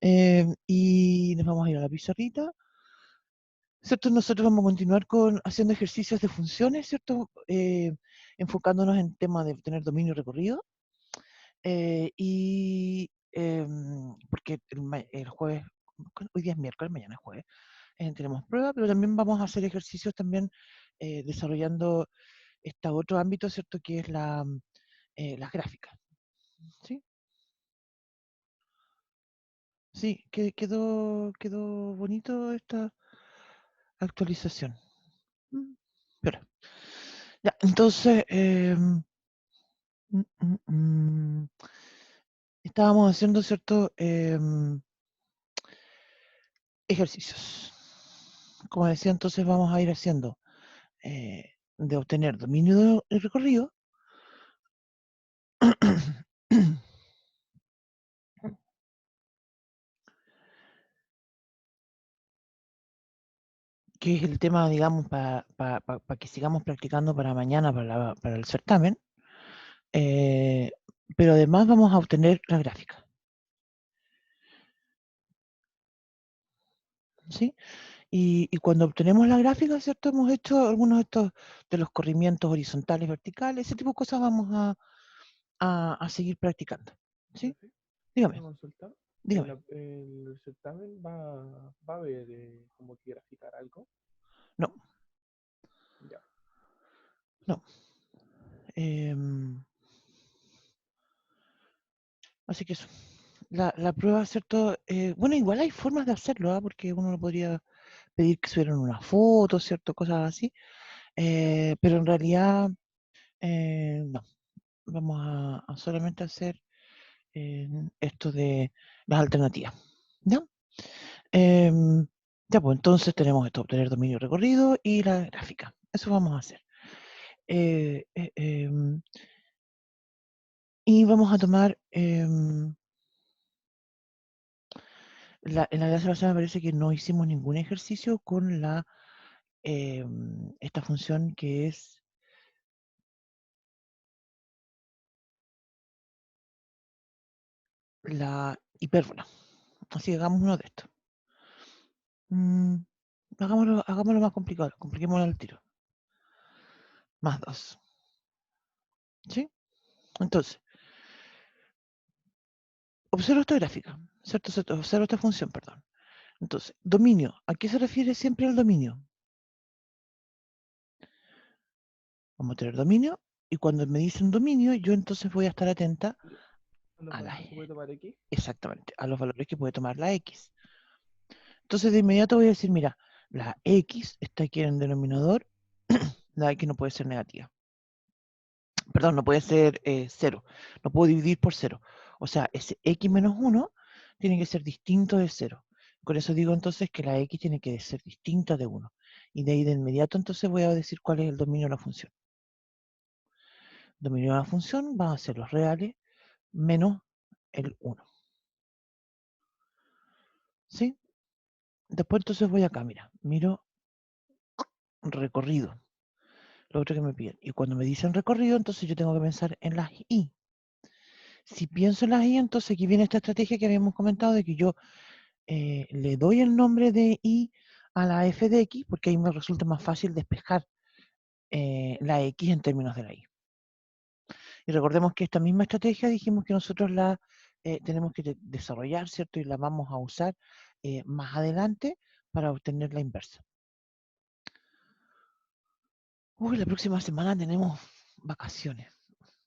Y nos vamos a ir a la pizarrita, ¿cierto? Nosotros vamos a continuar haciendo ejercicios de funciones, ¿cierto? Enfocándonos en temas de tener dominio recorrido. Porque el jueves, hoy día es miércoles, mañana es jueves, tenemos prueba, pero también vamos a hacer ejercicios también desarrollando este otro ámbito, ¿cierto? Que es las gráficas, ¿sí? Sí, quedó bonito esta actualización. Espera. Ya, entonces, estábamos haciendo, ¿cierto? Ejercicios. Como decía, entonces vamos a ir haciendo de obtener dominio del recorrido. Que es el tema, digamos, para que sigamos practicando para mañana, para el certamen. Pero además vamos a obtener la gráfica. ¿Sí? Y cuando obtenemos la gráfica, ¿cierto? Hemos hecho algunos de estos de los corrimientos horizontales, verticales, ese tipo de cosas vamos a seguir practicando. ¿Sí? Profe, Dígame, una consulta. dígame. El certamen va a haber como que graficar algo. No, Ya. no. Así que eso. La prueba, ¿cierto? Bueno, igual hay formas de hacerlo, ¿ah? Porque uno lo podría pedir que subieran una foto, ¿cierto? Cosas así. Pero en realidad, no. Vamos a solamente hacer esto de las alternativas. ¿Ya? Em, ya, pues entonces tenemos esto, obtener dominio recorrido y la gráfica. Eso vamos a hacer. Y vamos a tomar, en la clase pasada me parece que no hicimos ningún ejercicio con esta función que es la hipérbola. Así que hagamos uno de estos. Hagámoslo más complicado, compliquémoslo al tiro. Más 2. ¿Sí? Entonces, observa esta gráfica, ¿cierto? Observa esta función, perdón. Entonces, dominio. ¿A qué se refiere siempre el dominio? Vamos a tener dominio y cuando me dicen dominio, yo entonces voy a estar atenta ¿Los a valores que puede tomar X? exactamente, a los valores que puede tomar la X. Entonces, de inmediato voy a decir, mira, la X está aquí en el denominador, la X no puede ser negativa. Perdón, no puede ser 0. No puedo dividir por 0. O sea, ese X menos 1 tiene que ser distinto de 0. Con eso digo entonces que la X tiene que ser distinta de 1. Y de ahí de inmediato entonces voy a decir cuál es el dominio de la función. Dominio de la función van a ser los reales menos el 1. ¿Sí? Después entonces voy acá, miro recorrido. Lo otro que me piden. Y cuando me dicen recorrido, entonces yo tengo que pensar en las Y. Si pienso en las Y, entonces aquí viene esta estrategia que habíamos comentado de que yo le doy el nombre de Y a la f de x, porque ahí me resulta más fácil despejar la x en términos de la y. Y recordemos que esta misma estrategia dijimos que nosotros la tenemos que desarrollar, ¿cierto? Y la vamos a usar más adelante para obtener la inversa. Uy, la próxima semana tenemos vacaciones.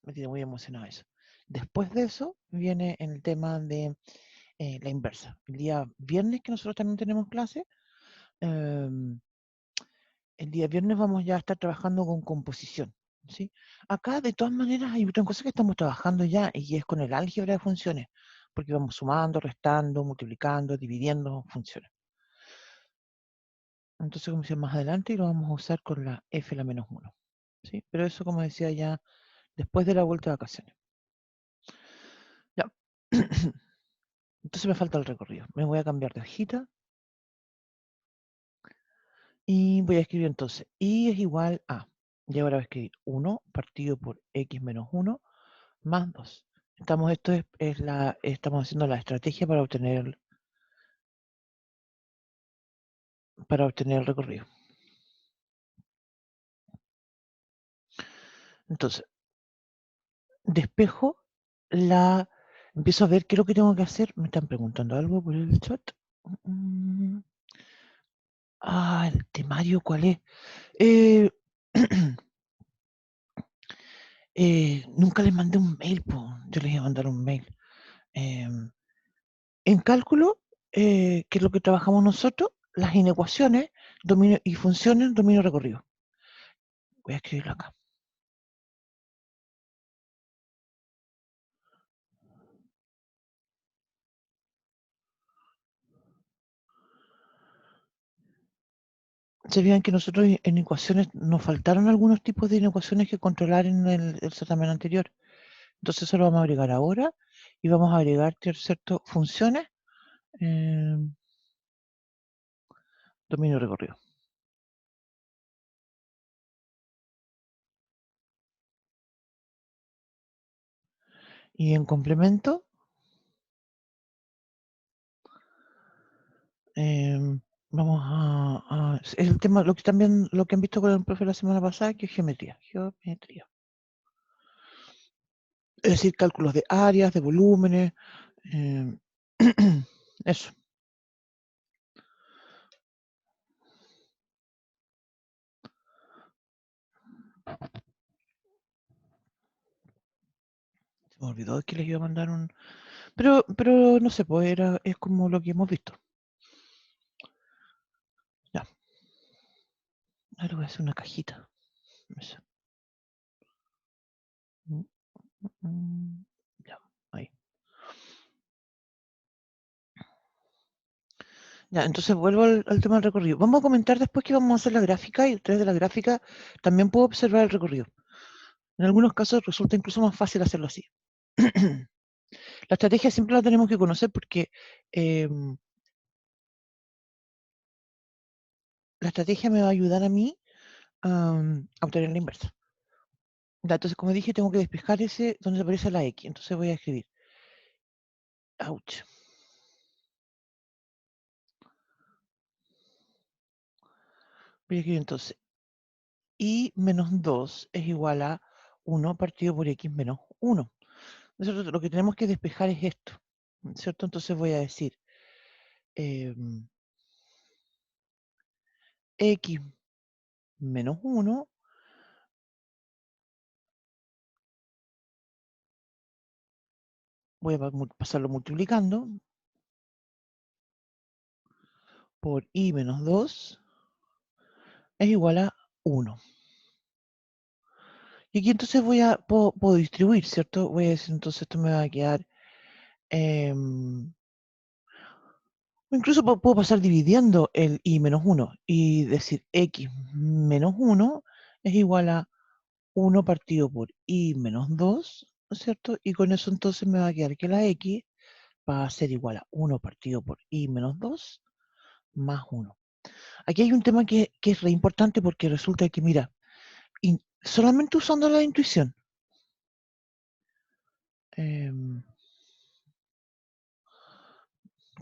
Me tiene muy emocionado eso. Después de eso viene el tema de la inversa. El día viernes que nosotros también tenemos clase, em, el día viernes vamos ya a estar trabajando con composición. ¿Sí? Acá de todas maneras hay otra cosa que estamos trabajando ya y es con el álgebra de funciones, porque vamos sumando, restando, multiplicando, dividiendo funciones. Entonces, como decía más adelante, y lo vamos a usar con la f la menos 1. ¿Sí? Pero eso, como decía ya, después de la vuelta de vacaciones. Ya. Entonces me falta el recorrido. Me voy a cambiar de hojita y voy a escribir entonces y es igual a, y ahora voy a escribir 1 partido por x menos 1 más 2. Estamos haciendo la estrategia para obtener para obtener el recorrido. Entonces, despejo empiezo a ver qué es lo que tengo que hacer. Me están preguntando algo por el chat. Mm, el temario, ¿cuál es? Eh, nunca les mandé un mail, yo les iba a mandar un mail. En cálculo, que es lo que trabajamos nosotros, las inecuaciones dominio, y funciones, dominio recorrido. Voy a escribirlo acá. Se vean que nosotros en ecuaciones nos faltaron algunos tipos de inecuaciones que controlar en el certamen anterior. Entonces eso lo vamos a agregar ahora y vamos a agregar ciertas funciones, dominio recorrido. Y en complemento, vamos el tema, lo que han visto con el profe la semana pasada, que es geometría. Es decir, cálculos de áreas, de volúmenes, eso. Se me olvidó que les iba a mandar un... Pero no sé, pues es como lo que hemos visto. Ya. Ahora voy a hacer una cajita. Eso. Ya, ahí. Ya, entonces vuelvo al tema del recorrido. Vamos a comentar después que vamos a hacer la gráfica y a través de la gráfica también puedo observar el recorrido. En algunos casos resulta incluso más fácil hacerlo así. La estrategia siempre la tenemos que conocer porque la estrategia me va a ayudar a mí a obtener la inversa. Ya, entonces, como dije, tengo que despejar ese donde aparece la X. Entonces voy a escribir. Ouch. Voy a escribir entonces. Y menos 2 es igual a 1 partido por X menos 1. Nosotros lo que tenemos que despejar es esto. ¿Cierto? Entonces voy a decir X menos 1 voy a pasarlo multiplicando por I menos 2 es igual a 1. Y aquí entonces puedo distribuir, ¿cierto? Voy a decir, entonces esto me va a quedar, incluso puedo pasar dividiendo el I menos 1 y decir X menos 1 es igual a 1 partido por I menos 2, ¿no es cierto? Y con eso entonces me va a quedar que la X va a ser igual a 1 partido por I menos 2 más 1. Aquí hay un tema que es re importante porque resulta que, mira, solamente usando la intuición,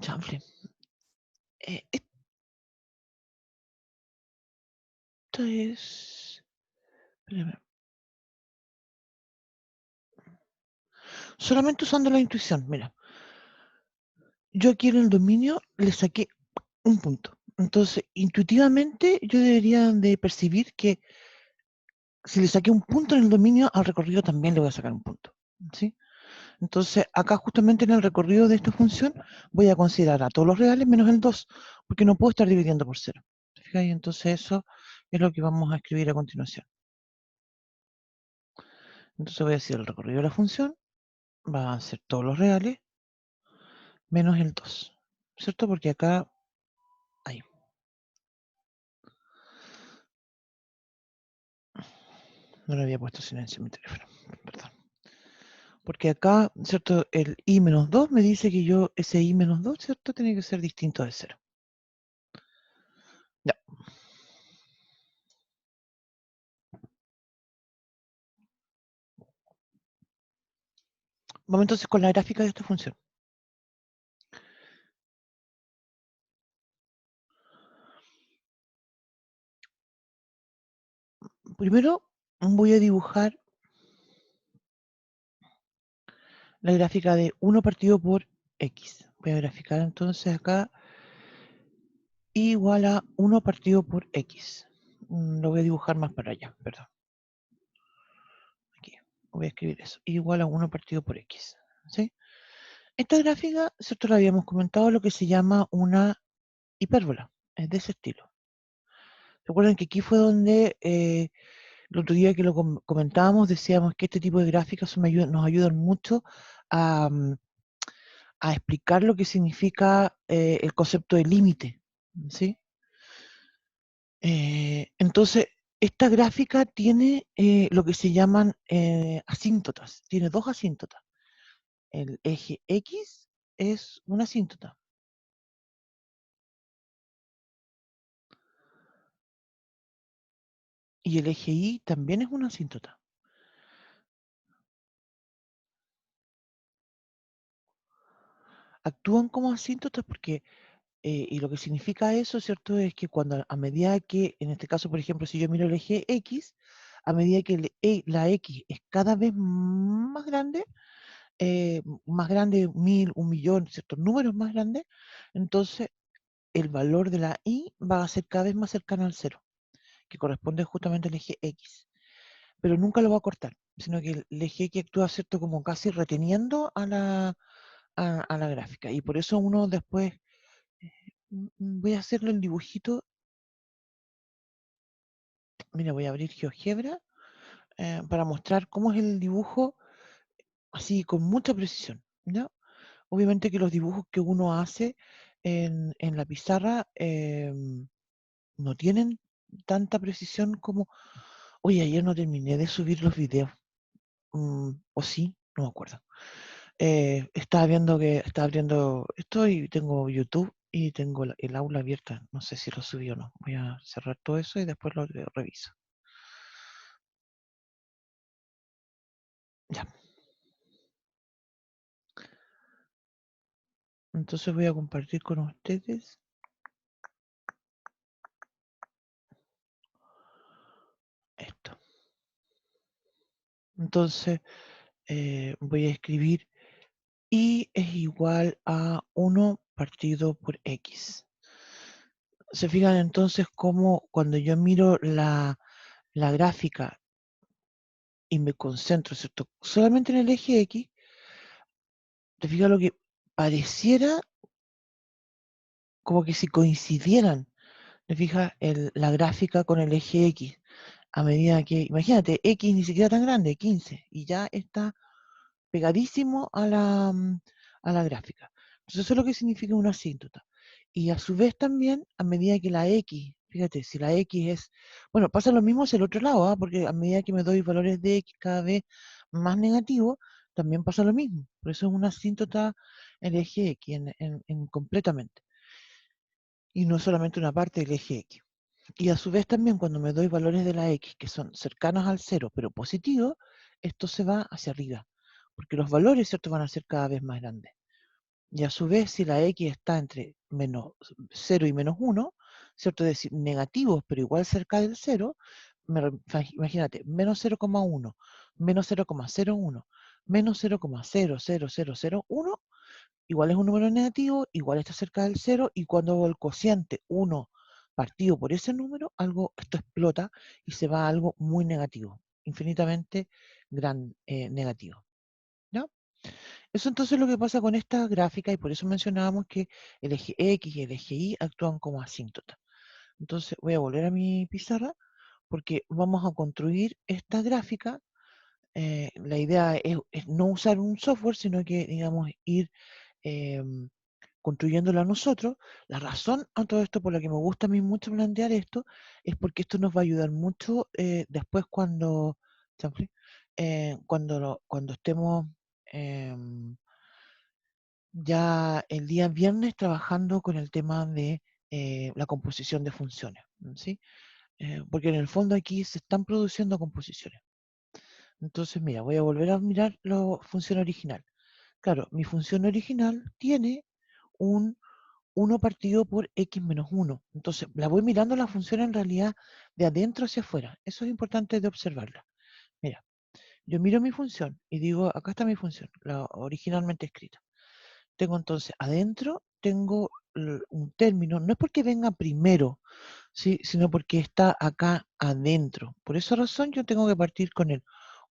chanfle, esto es, espérame, solamente usando la intuición, mira, yo aquí en el dominio le saqué un punto. Entonces, intuitivamente yo debería de percibir que si le saqué un punto en el dominio, al recorrido también le voy a sacar un punto. ¿Sí? Entonces, acá justamente en el recorrido de esta función voy a considerar a todos los reales menos el 2, porque no puedo estar dividiendo por 0. ¿Te entonces eso es lo que vamos a escribir a continuación. Entonces voy a decir el recorrido de la función va a ser todos los reales menos el 2. ¿Cierto? Porque acá... Ahí. No le había puesto silencio en mi teléfono. Perdón. Porque acá, ¿cierto? El I menos 2 me dice que ese I menos 2, ¿cierto? Tiene que ser distinto de 0. Ya. Vamos entonces con la gráfica de esta función. Primero voy a dibujar la gráfica de 1 partido por X. Voy a graficar entonces acá igual a 1 partido por X. Lo voy a dibujar más para allá, perdón. Aquí, voy a escribir eso. Igual a 1 partido por X. ¿Sí? Esta gráfica, ¿cierto? La habíamos comentado, lo que se llama una hipérbola. Es de ese estilo. Recuerden que aquí fue donde el otro día que lo comentábamos, decíamos que este tipo de gráficas nos ayudan mucho a, a explicar lo que significa el concepto de límite. ¿Sí? Entonces, esta gráfica tiene lo que se llaman asíntotas. Tiene dos asíntotas. El eje X es una asíntota. Y el eje Y también es una asíntota. Actúan como asíntotas porque, y lo que significa eso, ¿cierto? Es que cuando a medida que, en este caso, por ejemplo, si yo miro el eje X, a medida que la X es cada vez más grande, 1000, 1.000.000, ciertos números más grandes, entonces el valor de la Y va a ser cada vez más cercano al cero, que corresponde justamente al eje X. Pero nunca lo va a cortar, sino que el eje X actúa, ¿cierto? Como casi reteniendo a la gráfica. Y por eso uno después, voy a hacerle el dibujito. Mira, voy a abrir GeoGebra para mostrar cómo es el dibujo así con mucha precisión, ¿no? Obviamente que los dibujos que uno hace en la pizarra no tienen tanta precisión como... Oye, ayer no terminé de subir los videos. ¿O sí? No me acuerdo. Estaba abriendo esto y tengo YouTube y tengo el aula abierta. No sé si lo subí o no. Voy a cerrar todo eso y después lo reviso. Ya. Entonces voy a compartir con ustedes esto. Entonces voy a escribir Y es igual a 1 partido por X. Se fijan entonces cómo cuando yo miro la gráfica y me concentro, ¿cierto? Solamente en el eje X, te fijas lo que pareciera como que si coincidieran, te fijas la gráfica con el eje X. A medida que, imagínate, X ni siquiera tan grande, 15, y ya está pegadísimo a la gráfica. Entonces eso es lo que significa una asíntota. Y a su vez también, a medida que la X, fíjate, si la X es, bueno, pasa lo mismo hacia el otro lado, ¿ah? Porque a medida que me doy valores de X cada vez más negativos, también pasa lo mismo. Por eso es una asíntota el eje X completamente. Y no solamente una parte del eje X. Y a su vez también cuando me doy valores de la X que son cercanos al cero, pero positivos, esto se va hacia arriba. Porque los valores, ¿cierto?, van a ser cada vez más grandes. Y a su vez, si la X está entre menos 0 y menos 1, ¿cierto? Es decir, negativos, pero igual cerca del 0, imagínate, menos 0,1, menos 0,01, menos 0,00001, igual es un número negativo, igual está cerca del 0, y cuando hago el cociente 1 partido por ese número, esto explota y se va a algo muy negativo, infinitamente negativo. ¿No? Eso entonces es lo que pasa con esta gráfica y por eso mencionábamos que el eje X y el eje Y actúan como asíntotas. Entonces voy a volver a mi pizarra porque vamos a construir esta gráfica. La idea es no usar un software, sino que, digamos, ir em, construyéndola nosotros. La razón a todo esto, por la que me gusta a mí mucho plantear esto, es porque esto nos va a ayudar mucho después chanfle, cuando estemos em, ya el día viernes trabajando con el tema de la composición de funciones, ¿sí? Porque en el fondo aquí se están produciendo composiciones. Entonces, mira, voy a volver a mirar la función original. Claro, mi función original tiene un 1 partido por x menos 1. Entonces, la voy mirando la función en realidad de adentro hacia afuera. Eso es importante de observarla. Mira, yo miro mi función y digo, acá está mi función, la originalmente escrita. Tengo entonces adentro, tengo un término, no es porque venga primero, ¿sí? Sino porque está acá adentro. Por esa razón yo tengo que partir con el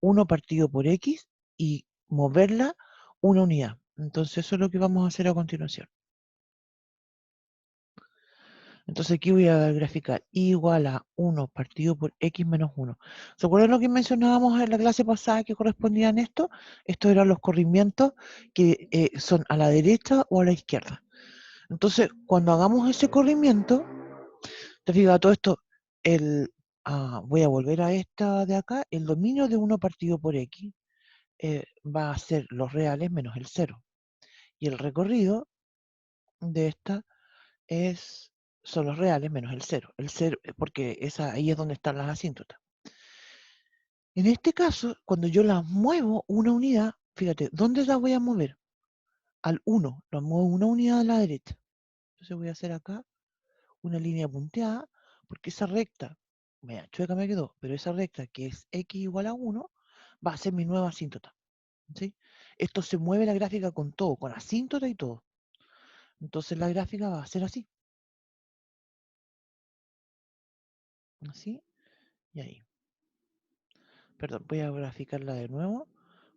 1 partido por x y moverla una unidad. Entonces eso es lo que vamos a hacer a continuación. Entonces aquí voy a graficar igual a 1 partido por x menos 1. ¿Se acuerdan lo que mencionábamos en la clase pasada que correspondían esto? Estos eran los corrimientos que son a la derecha o a la izquierda. Entonces, cuando hagamos ese corrimiento, te fijas, todo esto, voy a volver a esta de acá, el dominio de 1 partido por x va a ser los reales menos el 0. Y el recorrido de esta son los reales menos el 0. El 0, porque ahí es donde están las asíntotas. En este caso, cuando yo las muevo una unidad, fíjate, ¿dónde las voy a mover? Al 1, las muevo una unidad a la derecha. Entonces voy a hacer acá una línea punteada, porque esa recta, mira, chueca me quedó, pero esa recta que es x igual a 1, va a ser mi nueva asíntota. ¿Sí? Esto se mueve la gráfica con todo, con asíntota y todo. Entonces la gráfica va a ser así. Así y ahí. Perdón, voy a graficarla de nuevo,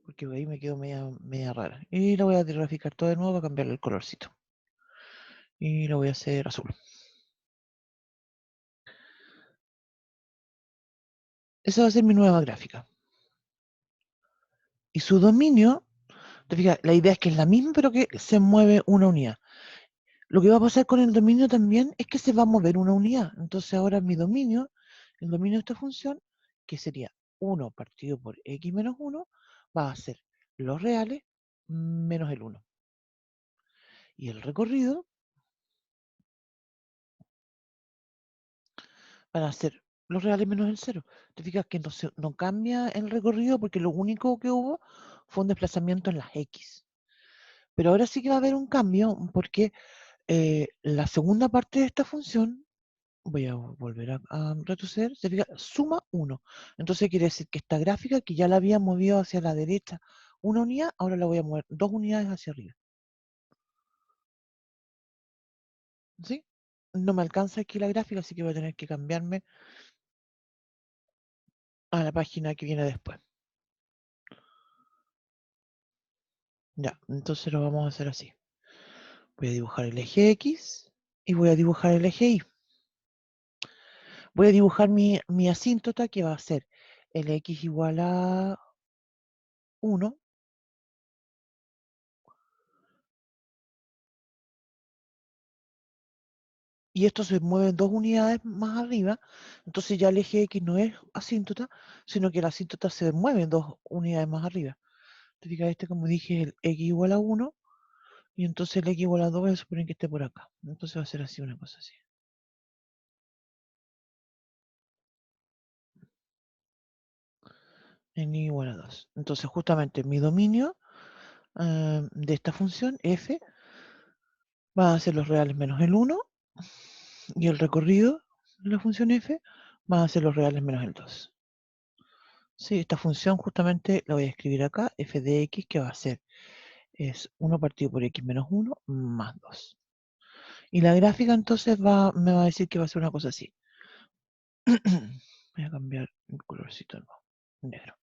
porque ahí me quedó media rara. Y la voy a graficar todo de nuevo para cambiarle el colorcito. Y lo voy a hacer azul. Esa va a ser mi nueva gráfica. Y su dominio, te fijas, la idea es que es la misma, pero que se mueve una unidad. Lo que va a pasar con el dominio también es que se va a mover una unidad. Entonces ahora mi dominio, el dominio de esta función, que sería 1 partido por x menos 1, va a ser los reales menos el 1. Y el recorrido van a ser los reales menos el 0. Te fijas que no cambia el recorrido porque lo único que hubo fue un desplazamiento en las x. Pero ahora sí que va a haber un cambio porque la segunda parte de esta función, voy a volver a retroceder, se fija, suma 1. Entonces quiere decir que esta gráfica que ya la había movido hacia la derecha una unidad, ahora la voy a mover 2 unidades hacia arriba. ¿Sí? No me alcanza aquí la gráfica, así que voy a tener que cambiarme a la página que viene después. Ya, entonces lo vamos a hacer así. Voy a dibujar el eje X y voy a dibujar el eje Y. Voy a dibujar mi asíntota que va a ser el X igual a 1. Y esto se mueve 2 unidades más arriba, entonces ya el eje X no es asíntota, sino que la asíntota se mueve 2 unidades más arriba. Te fijas, como dije, es el X igual a 1, y entonces el X igual a 2 voy a suponer que esté por acá. Entonces va a ser así, una cosa así. En Y igual a 2. Entonces justamente mi dominio de esta función f va a ser los reales menos el 1, y el recorrido de la función f va a ser los reales menos el 2. Sí, esta función justamente la voy a escribir acá, f de x, que va a ser es 1 partido por x menos 1 más 2. Y la gráfica entonces me va a decir que va a ser una cosa así. Voy a cambiar el colorcito nuevo, negro.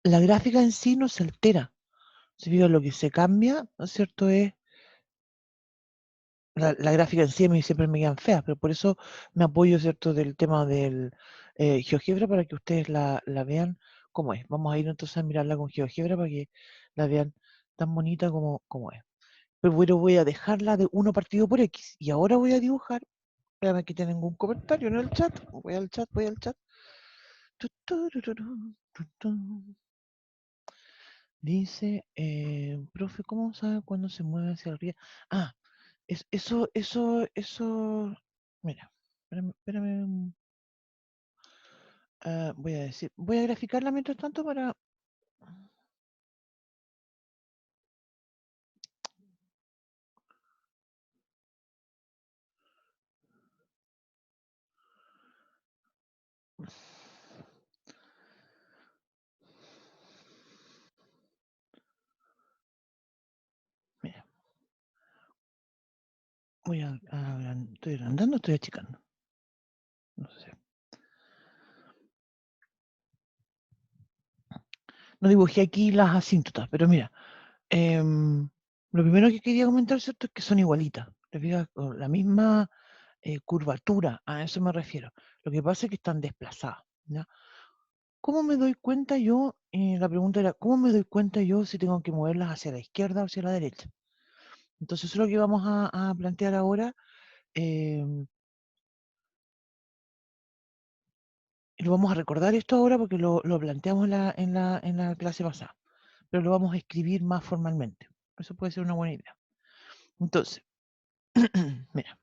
La gráfica en sí no se altera. Si digo, lo que se cambia, ¿no es cierto? Es la gráfica en sí a mí siempre me quedan feas, pero por eso me apoyo, ¿cierto?, del tema del GeoGebra para que ustedes la vean como es. Vamos a ir entonces a mirarla con GeoGebra para que la vean tan bonita como es. Pero bueno, voy a dejarla de 1 partido por X. Y ahora voy a dibujar. Espérame que tienen un comentario en el chat. Voy al chat, voy al chat. Dice, profe, ¿cómo sabe cuándo se mueve hacia arriba? Ah, eso. Mira, espérame. Voy a graficarla mientras tanto para. Estoy agrandando, estoy achicando. No sé. No dibujé aquí las asíntotas, pero mira, lo primero que quería comentar, ¿cierto? Es que son igualitas. ¿Te fijas? Con la misma curvatura, a eso me refiero. Lo que pasa es que están desplazadas, ¿ya? ¿Cómo me doy cuenta yo? La pregunta era, ¿cómo me doy cuenta yo si tengo que moverlas hacia la izquierda o hacia la derecha? Entonces, eso es lo que vamos a plantear ahora. Y lo vamos a recordar esto ahora porque lo planteamos en la clase pasada, pero lo vamos a escribir más formalmente. Eso puede ser una buena idea. Entonces, mira.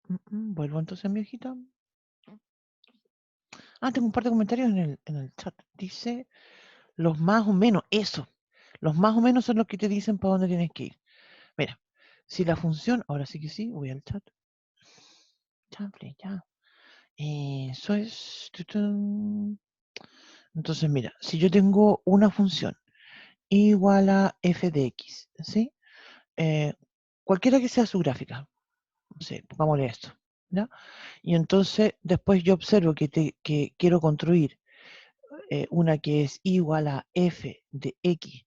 Vuelvo entonces a mi hojita. Tengo un par de comentarios en el chat. Dice, los más o menos, eso. Los más o menos son los que te dicen para dónde tienes que ir. Mira, si la función, ahora sí que sí, voy al chat. Chample, ya. Eso es. Entonces, mira, si yo tengo una función igual a f de x, ¿sí? Cualquiera que sea su gráfica, no sé, pongámosle esto, ¿ya? Y entonces, después yo observo que quiero construir una que es igual a f de x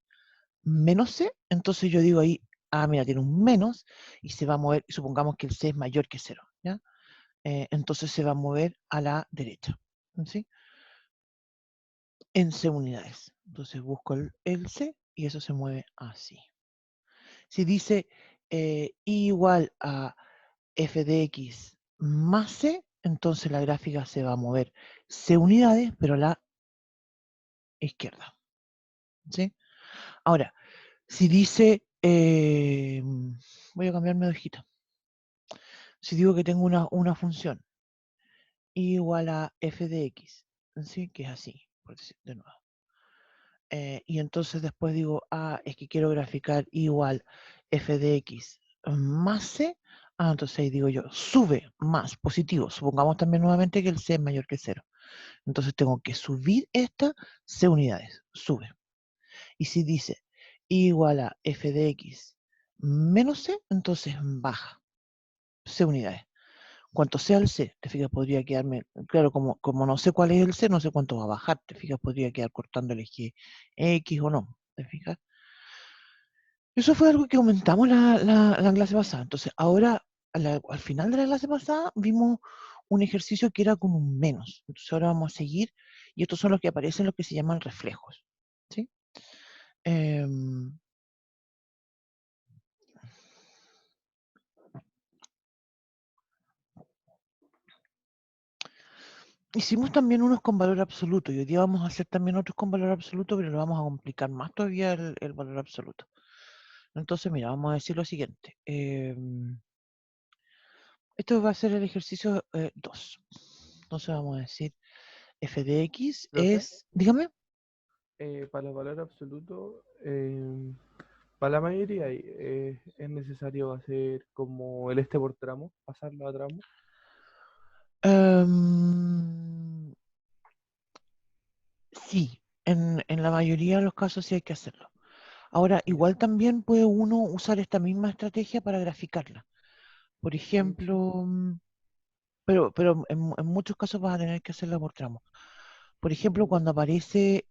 menos c, entonces yo digo ahí, mira, tiene un menos y se va a mover, supongamos que el c es mayor que 0, ¿ya? Entonces se va a mover a la derecha, ¿sí? En c unidades. Entonces busco el c y eso se mueve así. Si dice igual a f de x más c, entonces la gráfica se va a mover c unidades, pero a la izquierda, ¿sí? Ahora, si dice, voy a cambiarme de hojita. Si digo que tengo una función igual a f de x, ¿sí? Que es así, por decir de nuevo. Y entonces después digo, es que quiero graficar igual f de x más c. Entonces ahí digo yo, sube más positivo. Supongamos también nuevamente que el c es mayor que 0. Entonces tengo que subir esta c unidades, sube. Y si dice igual a f de x menos c, entonces baja c unidades. Cuanto sea el c, te fijas, podría quedarme, claro, como no sé cuál es el c, no sé cuánto va a bajar, te fijas, podría quedar cortando el eje x o no, te fijas. Eso fue algo que comentamos la clase pasada. Entonces, ahora, al final de la clase pasada, vimos un ejercicio que era con un menos. Entonces, ahora vamos a seguir, y estos son los que aparecen, los que se llaman reflejos. ¿Sí? Hicimos también unos con valor absoluto, y hoy día vamos a hacer también otros con valor absoluto, pero lo vamos a complicar más todavía el valor absoluto. Entonces, mira, vamos a decir lo siguiente. Esto va a ser el ejercicio 2. Entonces vamos a decir f de x Profe, es, dígame. para el valor absoluto, para la mayoría es necesario hacer como el este por tramo, pasarlo a tramo. Em, sí, en la mayoría de los casos sí hay que hacerlo. Ahora, Ya. igual también puede uno usar esta misma estrategia para graficarla. Por Sí. ejemplo, pero en muchos casos vas a tener que hacerla por tramos. Por ejemplo, Ya. cuando aparece,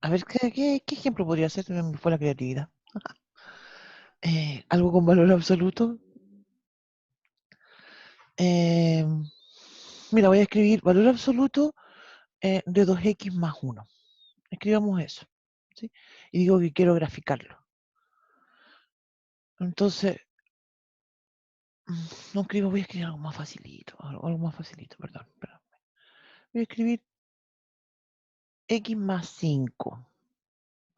a ver, ¿qué ejemplo podría ser? Se me fue la creatividad. Algo con valor absoluto. Eh, Mira, voy a escribir valor absoluto de 2x más 1. Escribamos eso, ¿sí? Y digo que quiero graficarlo. Entonces, no escribo, voy a escribir algo más facilito, algo más facilito, perdón. Voy a escribir x más 5,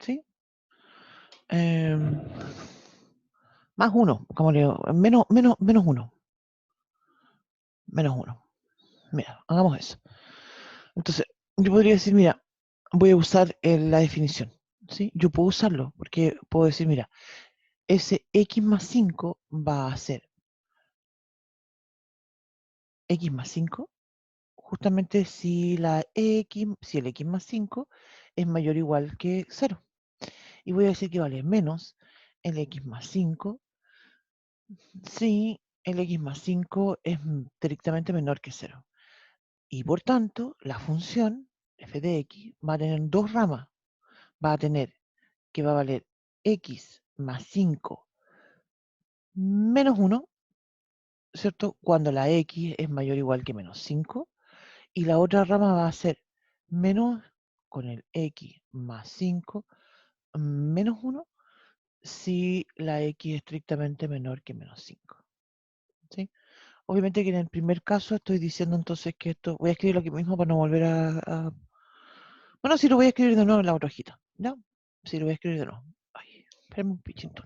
¿sí? Más 1, como le digo, menos 1. Menos 1. Mira, hagamos eso. Entonces, yo podría decir, mira, voy a usar la definición, ¿sí? Yo puedo usarlo, porque puedo decir, mira, ese x más 5 va a ser x más 5, justamente si el x más 5 es mayor o igual que 0. y voy a decir que vale menos el x más 5 si el x más 5 es estrictamente menor que 0. Y por tanto, la función f de x va a tener dos ramas. Va a tener que va a valer x más 5 menos 1, ¿cierto? Cuando la x es mayor o igual que menos 5. Y la otra rama va a ser menos con el x más 5 menos 1 si la x es estrictamente menor que menos 5. ¿Sí? Obviamente que en el primer caso estoy diciendo entonces que esto, voy a escribirlo aquí mismo para no volver Bueno, sí lo voy a escribir de nuevo en la otra hojita, ¿ya? Sí lo voy a escribir de nuevo. Ay, espérame un pichito.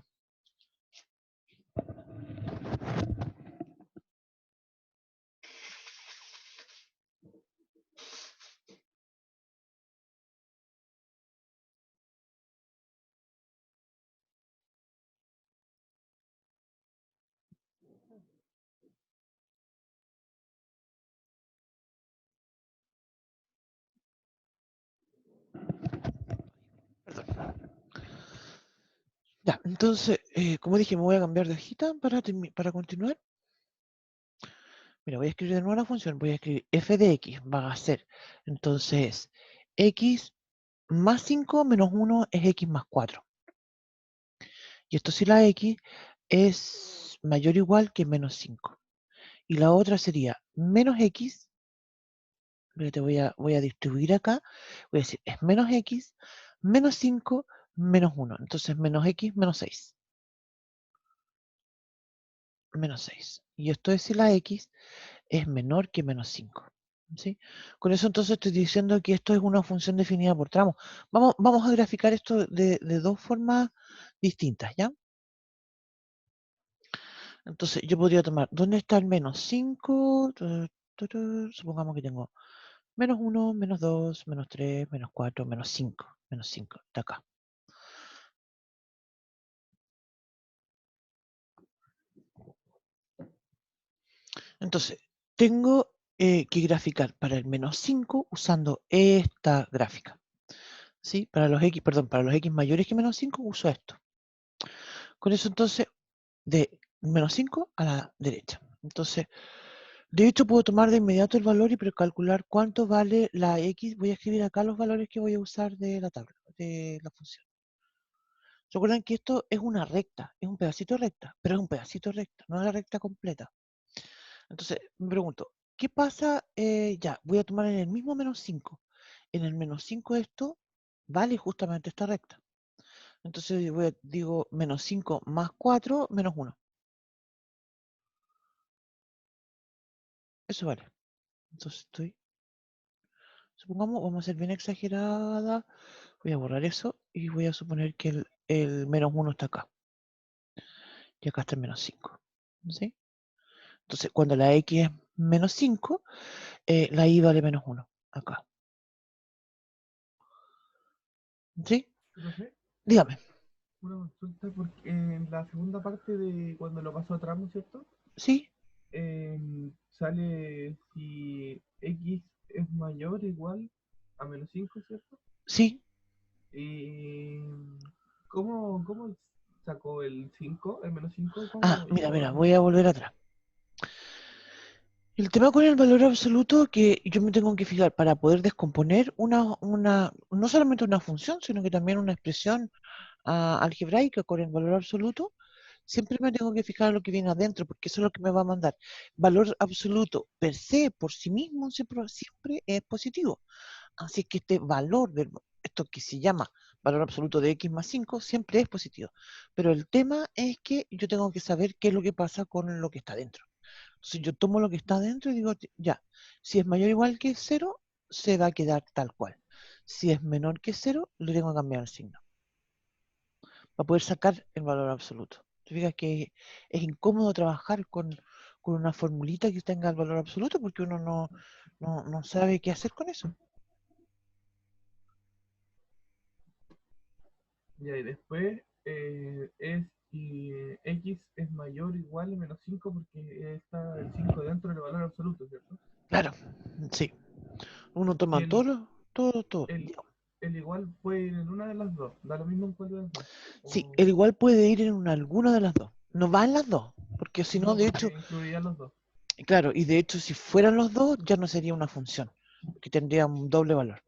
Perdón. Ya, entonces, como dije, me voy a cambiar de hojita para continuar. Mira, voy a escribir de nuevo la función. Voy a escribir f de x. Va a ser, entonces, x más 5 menos 1 es x más 4. Y esto si la x es mayor o igual que menos 5. Y la otra sería menos x. Te voy a distribuir acá. Voy a decir, es menos x, menos 5, menos 1. Entonces, menos x, menos 6. Menos 6. Y esto es si la x es menor que menos 5. ¿Sí? Con eso entonces estoy diciendo que esto es una función definida por tramos. Vamos a graficar esto de dos formas distintas, ¿ya? Entonces yo podría tomar, ¿dónde está el menos 5? Supongamos que tengo menos 1, menos 2, menos 3, menos 4, menos 5. Menos 5, está acá. Entonces, tengo que graficar para el menos 5 usando esta gráfica. ¿Sí? Para los x, perdón, para los x mayores que menos 5 uso esto. Con eso entonces, de menos 5 a la derecha. Entonces, de hecho puedo tomar de inmediato el valor y precalcular cuánto vale la x. Voy a escribir acá los valores que voy a usar de la tabla, de la función. Recuerden que esto es una recta, es un pedacito de recta, pero es un pedacito de recta, no es la recta completa. Entonces, me pregunto, ¿qué pasa? Ya, voy a tomar en el mismo menos 5. En el menos 5 esto vale justamente esta recta. Entonces digo menos 5 más 4 menos 1. Eso vale. Entonces supongamos, vamos a ser bien exagerada. Voy a borrar eso y voy a suponer que el menos 1 está acá. Y acá está el menos 5. ¿Sí? Entonces, cuando la x es menos 5, la y vale menos 1. Acá. ¿Sí? Profe, Dígame. una consulta porque en la segunda parte de cuando lo pasó a tramo, ¿cierto? ¿Sí? Sale si x es mayor o igual a menos 5, ¿cierto? ¿Sí? Y ¿cómo sacó el 5, el menos 5? Ah, ¿Cómo mira, hizo? voy a volver atrás. El tema con el valor absoluto que yo me tengo que fijar para poder descomponer no solamente una función, sino que también una expresión algebraica con el valor absoluto, siempre me tengo que fijar en lo que viene adentro, porque eso es lo que me va a mandar. Valor absoluto per se, por sí mismo, siempre es positivo. Así que este valor, esto que se llama valor absoluto de x más 5, siempre es positivo. Pero el tema es que yo tengo que saber qué es lo que pasa con lo que está dentro. Si yo tomo lo que está dentro y digo, ya, si es mayor o igual que 0, se va a quedar tal cual. Si es menor que 0, le tengo que cambiar el signo para poder sacar el valor absoluto. ¿Te fijas que es incómodo trabajar con una formulita que tenga el valor absoluto porque uno no sabe qué hacer con eso? Ya, y después es si x es mayor o igual a menos 5 porque está el 5 dentro del valor absoluto, ¿cierto? Claro, sí. Uno Y toma todo, todo, todo. el, el igual puede ir en una de las dos, da lo mismo en cuál de las dos. Sí, O... el igual puede ir en alguna de las dos. No va en las dos, porque si no, No, de porque hecho, incluiría los dos. claro, y de hecho si fueran los dos ya no sería una función, que tendría un doble valor.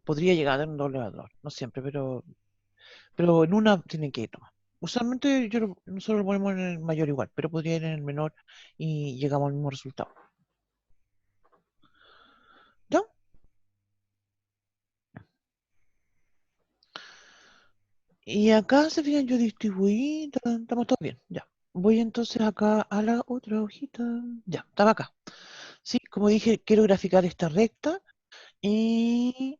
Podría llegar a tener un doble valor, no siempre, pero en una tiene que ir nomás. Usualmente nosotros lo ponemos en el mayor igual, pero podría ir en el menor y llegamos al mismo resultado. ¿Ya? Y acá se fijan, yo distribuí, estamos todos bien, ya. Voy entonces acá a la otra hojita. Ya, estaba acá. Sí, como dije, quiero graficar esta recta, y...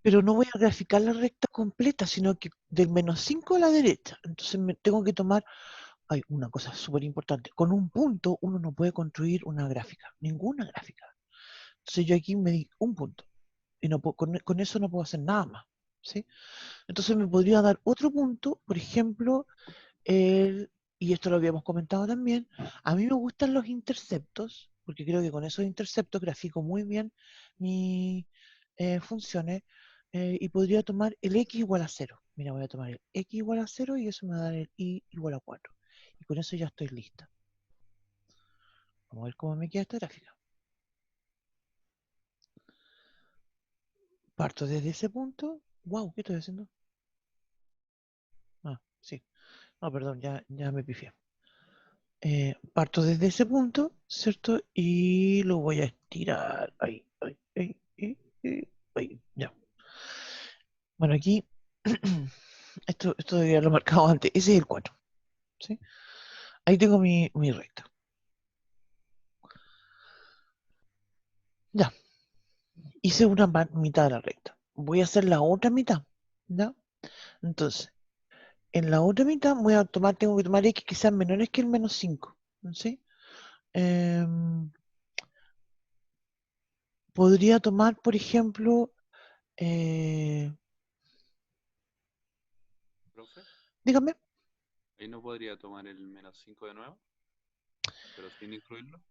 pero no voy a graficar la recta completa, sino que del -5 a la derecha. Entonces me tengo que tomar, hay una cosa súper importante, con un punto uno no puede construir una gráfica, ninguna gráfica. Entonces yo aquí me di un punto, y no puedo, con eso no puedo hacer nada más, ¿sí? Entonces me podría dar otro punto, por ejemplo, y esto lo habíamos comentado también, a mí me gustan los interceptos, porque creo que con esos interceptos grafico muy bien mis funciones, y podría tomar el x igual a 0. Mira, voy a tomar el x igual a 0 y eso me va a dar el y igual a 4. Y con eso ya estoy lista. Vamos a ver cómo me queda esta gráfica. Parto desde ese punto. Wow, ¿qué estoy haciendo? Ah, sí. No, perdón, ya me pifié. Parto desde ese punto, ¿cierto? Y lo voy a estirar. Ahí, ahí, ahí, ahí, ahí, ahí, ya. Bueno, aquí, esto ya lo he marcado antes. Ese es el 4, ¿sí? Ahí tengo mi recta. Ya, hice una mitad de la recta. Voy a hacer la otra mitad, ¿ya? Entonces, en la otra mitad tengo que tomar x que sean menores que el -5, ¿sí? Em, Podría tomar, por ejemplo, eh, Profe, dígame. ahí no podría tomar el -5 de nuevo, pero sin incluirlo.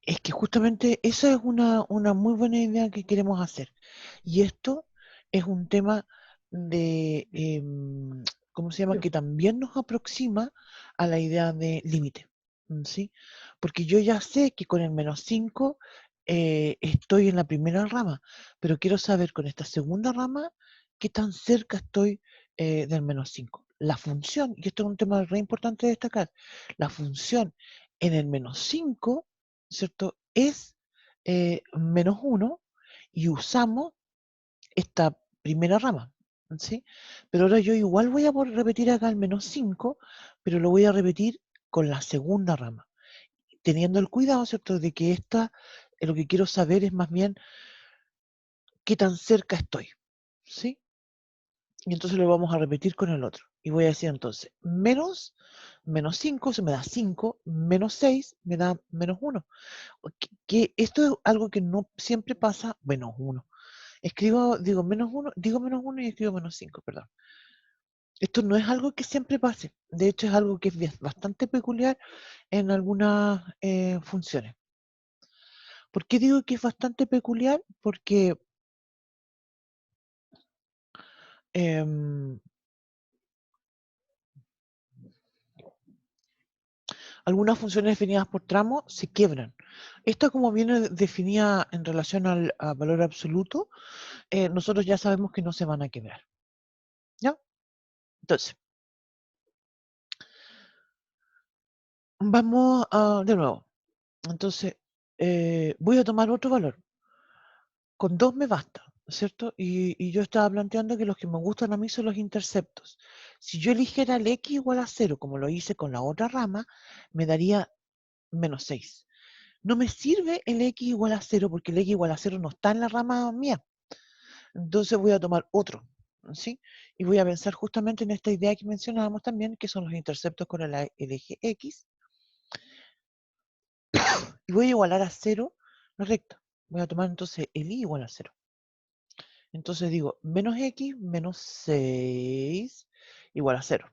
Es que justamente esa es una muy buena idea que queremos hacer. Y esto es un tema de, ¿cómo se llama? Que también nos aproxima a la idea de límite, ¿sí? Porque yo ya sé que con el -5 estoy en la primera rama, pero quiero saber con esta segunda rama qué tan cerca estoy del -5. La función, y esto es un tema re importante de destacar, la función en el -5, ¿cierto? Es -1 y usamos esta primera rama, ¿sí? Pero ahora yo igual voy a repetir acá el -5, pero lo voy a repetir con la segunda rama, teniendo el cuidado, ¿cierto?, de que lo que quiero saber es más bien qué tan cerca estoy, ¿sí? Y entonces lo vamos a repetir con el otro. Y voy a decir entonces, -5, se me da 5, -6 me da -1. Que esto es algo que no siempre pasa, -1. Digo -1, digo -1 y escribo -5, perdón. Esto no es algo que siempre pase. De hecho, es algo que es bastante peculiar en algunas funciones. ¿Por qué digo que es bastante peculiar? Porque em, algunas funciones definidas por tramo se quiebran. Esta, como viene definida en relación al valor absoluto, nosotros ya sabemos que no se van a quebrar. ¿Ya? Entonces, vamos de nuevo. Entonces, voy a tomar otro valor. Con 2 me basta, ¿cierto? Y yo estaba planteando que los que me gustan a mí son los interceptos. Si yo eligiera el x igual a 0, como lo hice con la otra rama, me daría -6. No me sirve el x igual a 0 porque el x igual a 0 no está en la rama mía. Entonces voy a tomar otro, ¿sí? Y voy a pensar justamente en esta idea que mencionábamos también, que son los interceptos con el eje x. Y voy a igualar a 0 la recta. Voy a tomar entonces el y igual a 0. Entonces digo, menos x menos 6 igual a 0.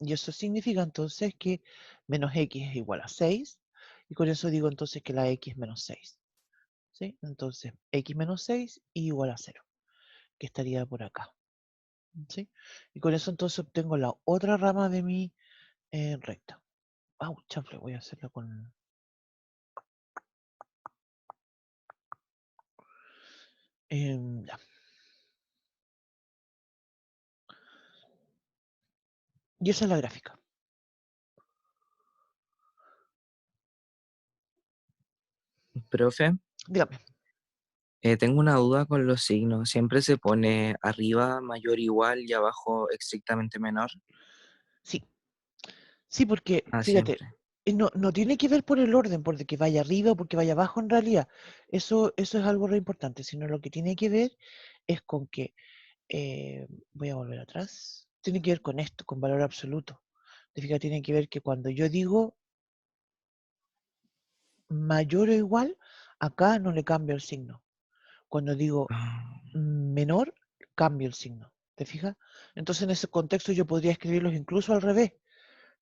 Y eso significa entonces que menos x es igual a 6. Y con eso digo entonces que la x es menos 6. ¿Sí? Entonces, x menos 6 igual a 0. que estaría por acá. ¿Sí? Y con eso entonces obtengo la otra rama de mi recta. Chanfle, voy a hacerla con... ya. Y esa es la gráfica. Profe, Dígame. tengo una duda con los signos. ¿Siempre se pone arriba mayor igual y abajo estrictamente menor? Sí. Sí, porque, Ah, fíjate, siempre. no tiene que ver por el orden, por de que vaya arriba o porque vaya abajo en realidad. Eso es algo re importante, sino lo que tiene que ver es con que, voy a volver atrás, tiene que ver con esto, con valor absoluto. Te fijas, tiene que ver que cuando yo digo mayor o igual, acá no le cambio el signo. Cuando digo Ah, menor, cambio el signo. ¿Te fijas? Entonces en ese contexto yo podría escribirlos incluso al revés.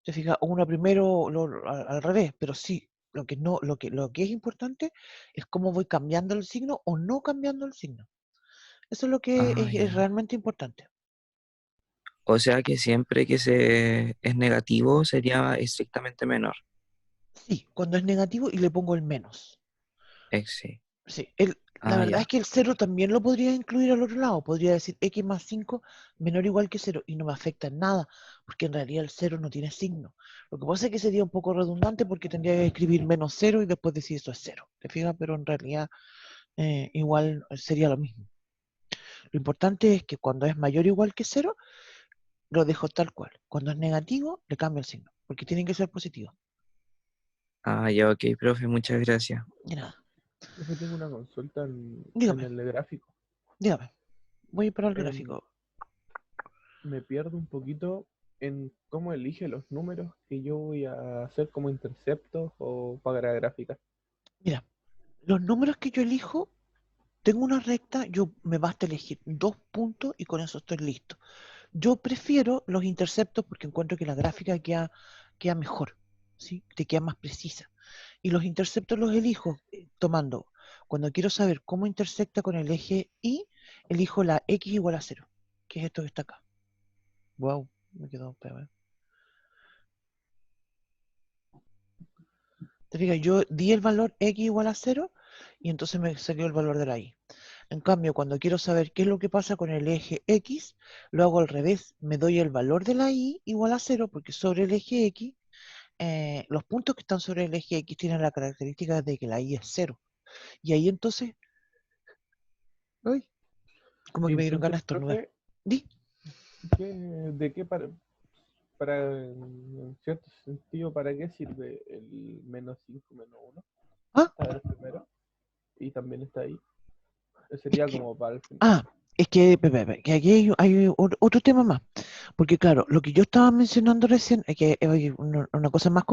¿Te fijas? Uno primero al revés, pero sí, lo que es importante es cómo voy cambiando el signo o no cambiando el signo. Eso es lo que es ya. realmente importante. O sea que siempre que es negativo sería estrictamente menor. Sí, cuando es negativo y le pongo el menos. Sí. Sí, la Ah, verdad es ya. que el cero también lo podría incluir al otro lado. Podría decir x más 5 menor o igual que cero y no me afecta en nada, porque en realidad el cero no tiene signo. Lo que pasa es que sería un poco redundante porque tendría que escribir menos cero y después decir eso es cero. ¿Te fijas? Pero en realidad igual sería lo mismo. Lo importante es que cuando es mayor o igual que cero, lo dejo tal cual. Cuando es negativo, le cambio el signo, porque tienen que ser positivos. Ah, ya, ok, profe, muchas gracias. Y nada, Profe, tengo una consulta en dígame, el gráfico. dígame. Voy para el Em, gráfico. Me pierdo un poquito en cómo elige los números que yo voy a hacer como interceptos o para gráfica. Mira, los números que yo elijo, tengo una recta, yo me basta elegir 2 puntos y con eso estoy listo. Yo prefiero los interceptos porque encuentro que la gráfica queda mejor, ¿sí? Te queda más precisa. Y los interceptos los elijo tomando, cuando quiero saber cómo intersecta con el eje Y, elijo la X igual a 0, que es esto que está acá. Wow, me quedó peor. Te fijas, yo di el valor X igual a 0 y entonces me salió el valor de la Y. En cambio, cuando quiero saber qué es lo que pasa con el eje X, lo hago al revés. Me doy el valor de la Y igual a 0 porque sobre el eje X, los puntos que están sobre el eje X tienen la característica de que la Y es 0. Y ahí entonces, ¡ay! Como que me dieron Entonces, ganas de estornudar. profe, Di. ¿de qué en cierto sentido, para qué sirve el menos 5 menos uno? Ah, Está el primero y también está ahí. es Sería que, como para el final. ah, es que, que aquí hay otro tema más. Porque claro, lo que yo estaba mencionando recién es que hay una cosa más,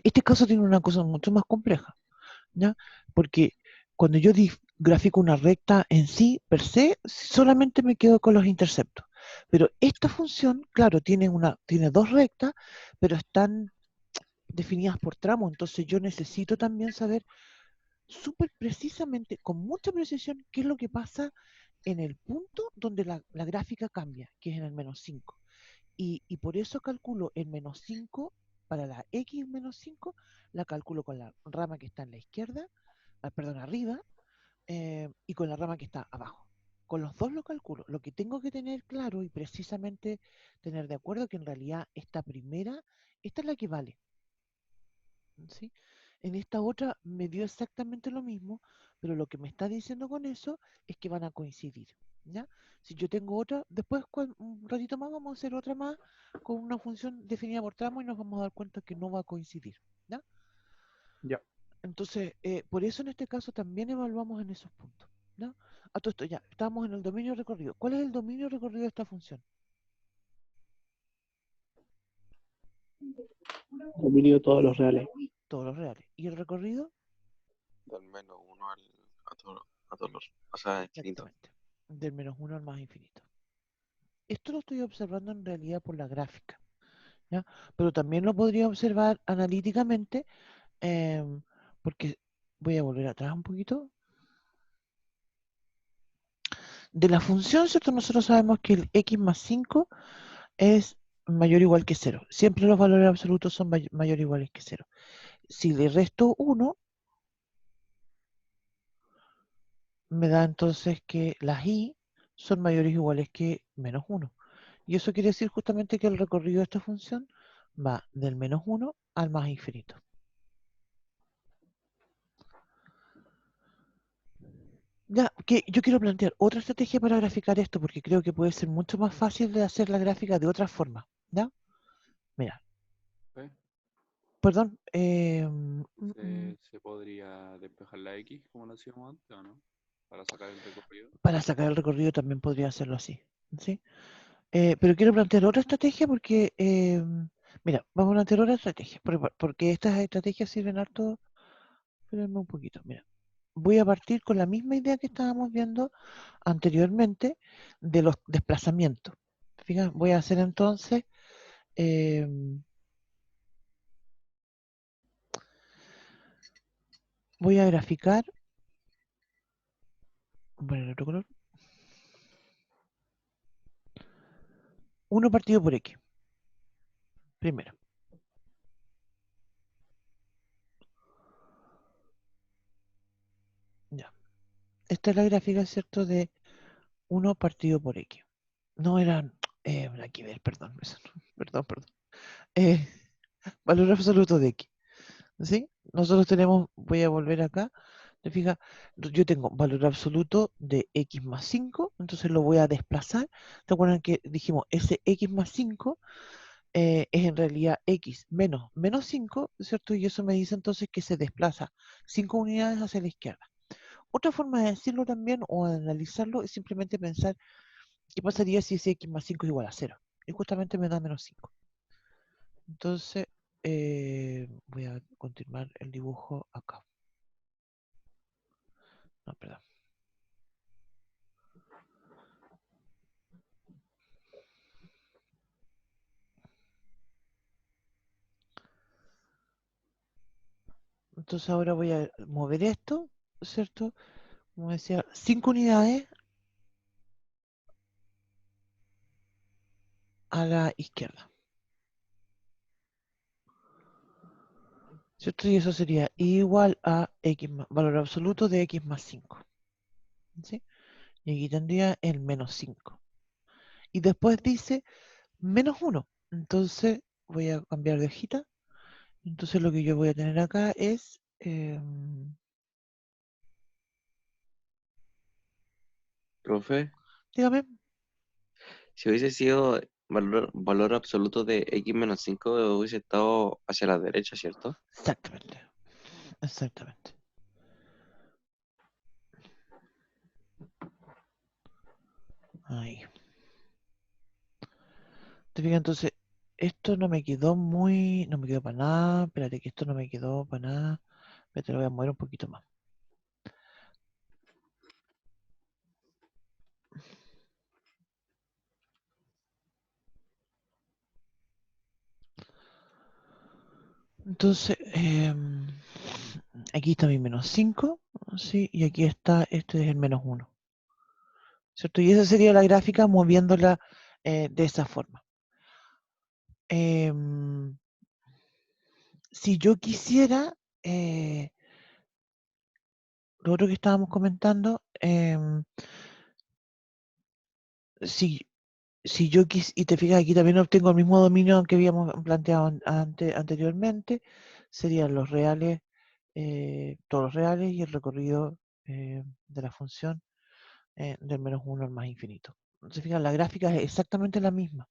este caso tiene una cosa mucho más compleja, ¿ya? Porque cuando yo grafico una recta en sí, per se, solamente me quedo con los interceptos. Pero esta función, claro, tiene dos rectas, pero están definidas por tramo, entonces yo necesito también saber súper precisamente, con mucha precisión, qué es lo que pasa en el punto donde la gráfica cambia, que es en el menos 5. Y por eso calculo el menos 5 para la x menos 5, la calculo con la rama que está en la izquierda, perdón, arriba, y con la rama que está abajo. Con los dos lo calculo. Lo que tengo que tener claro y precisamente tener de acuerdo que en realidad esta primera, esta es la que vale. ¿Sí? En esta otra me dio exactamente lo mismo, pero lo que me está diciendo con eso es que van a coincidir. ¿Ya? Si yo tengo otra, después un ratito más vamos a hacer otra más con una función definida por tramo y nos vamos a dar cuenta que no va a coincidir. ¿Ya? Ya. Entonces, por eso en este caso también evaluamos en esos puntos. ¿Ya? A todo esto ya, estamos en el dominio recorrido. ¿Cuál es el dominio recorrido de esta función? Dominio de todos los reales. Todos los reales. ¿Y el recorrido? Del menos uno a todos los, o sea, infinito. Exactamente. Del menos uno al más infinito. Esto lo estoy observando en realidad por la gráfica, ¿ya? Pero también lo podría observar analíticamente, em, porque voy a volver atrás un poquito. De la función, ¿cierto? Nosotros sabemos que el x más 5 es mayor o igual que 0. Siempre los valores absolutos son mayor o iguales que 0. Si le resto 1, me da entonces que las y son mayores o iguales que menos 1. Y eso quiere decir justamente que el recorrido de esta función va del menos 1 al más infinito. Ya, que yo quiero plantear otra estrategia para graficar esto, porque creo que puede ser mucho más fácil de hacer la gráfica de otra forma. ¿Ya? Mira, ¿Ok? perdón. ¿Se podría despejar la X como lo hacíamos antes o no? Para sacar el recorrido. Para sacar el recorrido también podría hacerlo así. ¿Sí? Pero quiero plantear otra estrategia porque, mira, vamos a plantear otra estrategia, porque estas estrategias sirven harto. Espérenme un poquito, mira. Voy a partir con la misma idea que estábamos viendo anteriormente de los desplazamientos. Fíjate, voy a hacer entonces, voy a graficar, voy a poner otro color, 1 partido por x, primero. Ya. Esta es la gráfica, ¿cierto? De 1 partido por x. No eran, aquí ver, perdón, perdón. Eh, valor absoluto de x. ¿Sí? Nosotros tenemos, voy a volver acá, te fijas, yo tengo valor absoluto de x más 5, entonces lo voy a desplazar. ¿Te acuerdan que dijimos ese x más 5 es en realidad x menos 5, ¿cierto? Y eso me dice entonces que se desplaza 5 unidades hacia la izquierda. Otra forma de decirlo también o de analizarlo es simplemente pensar qué pasaría si ese x más 5 es igual a 0. Y justamente me da menos 5. Entonces, voy a continuar el dibujo acá. No, perdón. Entonces ahora voy a mover esto, ¿cierto? Como decía, 5 unidades a la izquierda. ¿Cierto? Y eso sería igual a x valor absoluto de x más 5. ¿Sí? Y aquí tendría el menos 5. Y después dice menos 1. Entonces voy a cambiar de hojita. Entonces lo que yo voy a tener acá es... Profe, dígame. si hubiese sido valor absoluto de x menos 5, hubiese estado hacia la derecha, ¿cierto? Exactamente. Exactamente. Ahí. ¿Te fijas? Entonces, esto no me quedó muy... No me quedó para nada. Espérate que esto no me quedó para nada. Espérate, lo voy a mover un poquito más. Entonces, aquí está mi menos 5, ¿sí? Y aquí está, este es el menos 1. ¿Cierto? Y esa sería la gráfica moviéndola de esa forma. Si yo quisiera, lo otro que estábamos comentando, si yo quisiera, y te fijas, aquí también obtengo el mismo dominio que habíamos planteado anteriormente, serían los reales, todos los reales y el recorrido de la función del menos 1 al más infinito. Entonces, fíjate, la gráfica es exactamente la misma.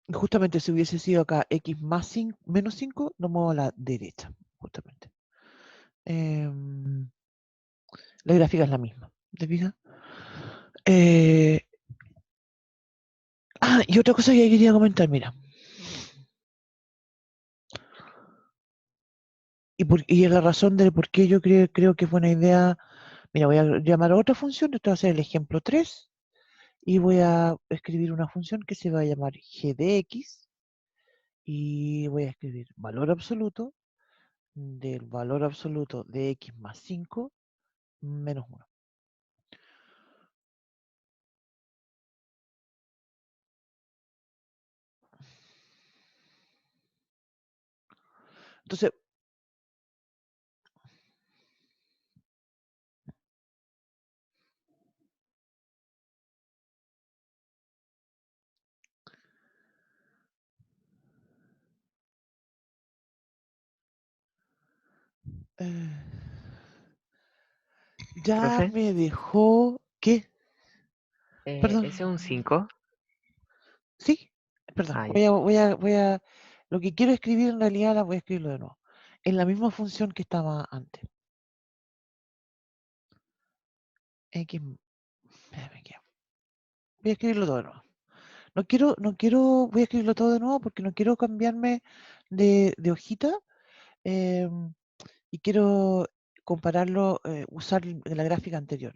Y justamente si hubiese sido acá x más 5, menos 5, lo muevo a la derecha, justamente. La gráfica es la misma. ¿Te fijas? Y otra cosa que quería comentar, mira. Y es la razón de por qué yo creo que es buena idea. Mira, voy a llamar a otra función, esto va a ser el ejemplo 3, y voy a escribir una función que se va a llamar g de x, y voy a escribir valor absoluto del valor absoluto de x más 5 menos 1. Entonces, ya ¿Profe? me dejó. ¿Qué? Perdón. ¿Ese es un 5? Sí, perdón. Ah, ya. Voy a. Lo que quiero escribir en realidad la voy a escribirlo de nuevo. En la misma función que estaba antes. X. Espérame, ¿qué? Voy a escribirlo todo de nuevo. Voy a escribirlo todo de nuevo porque no quiero cambiarme de hojita y quiero compararlo, usar la gráfica anterior.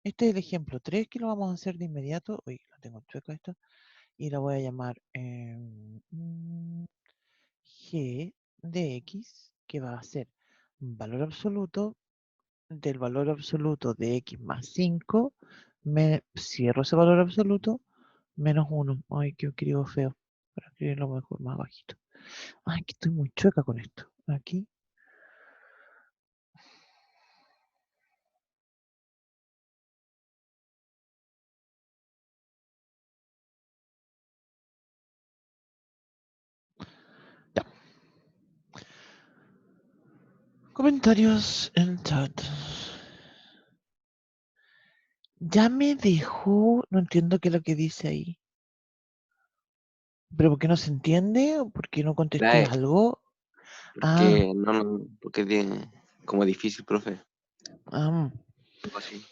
Este es el ejemplo 3 que lo vamos a hacer de inmediato. Uy, lo tengo chueco esto. Y lo voy a llamar G de X, que va a ser valor absoluto del valor absoluto de X más 5. Me cierro ese valor absoluto menos 1. Ay, que escribo feo. Para escribirlo mejor, más bajito. Ay, que estoy muy chueca con esto. Aquí. Ya. Comentarios en chat. Ya me dejó. No entiendo qué es lo que dice ahí. ¿Pero por qué no se entiende? ¿O por qué no contesté Trae, algo? Ah, porque porque tiene como difícil, profe. ah. Algo así.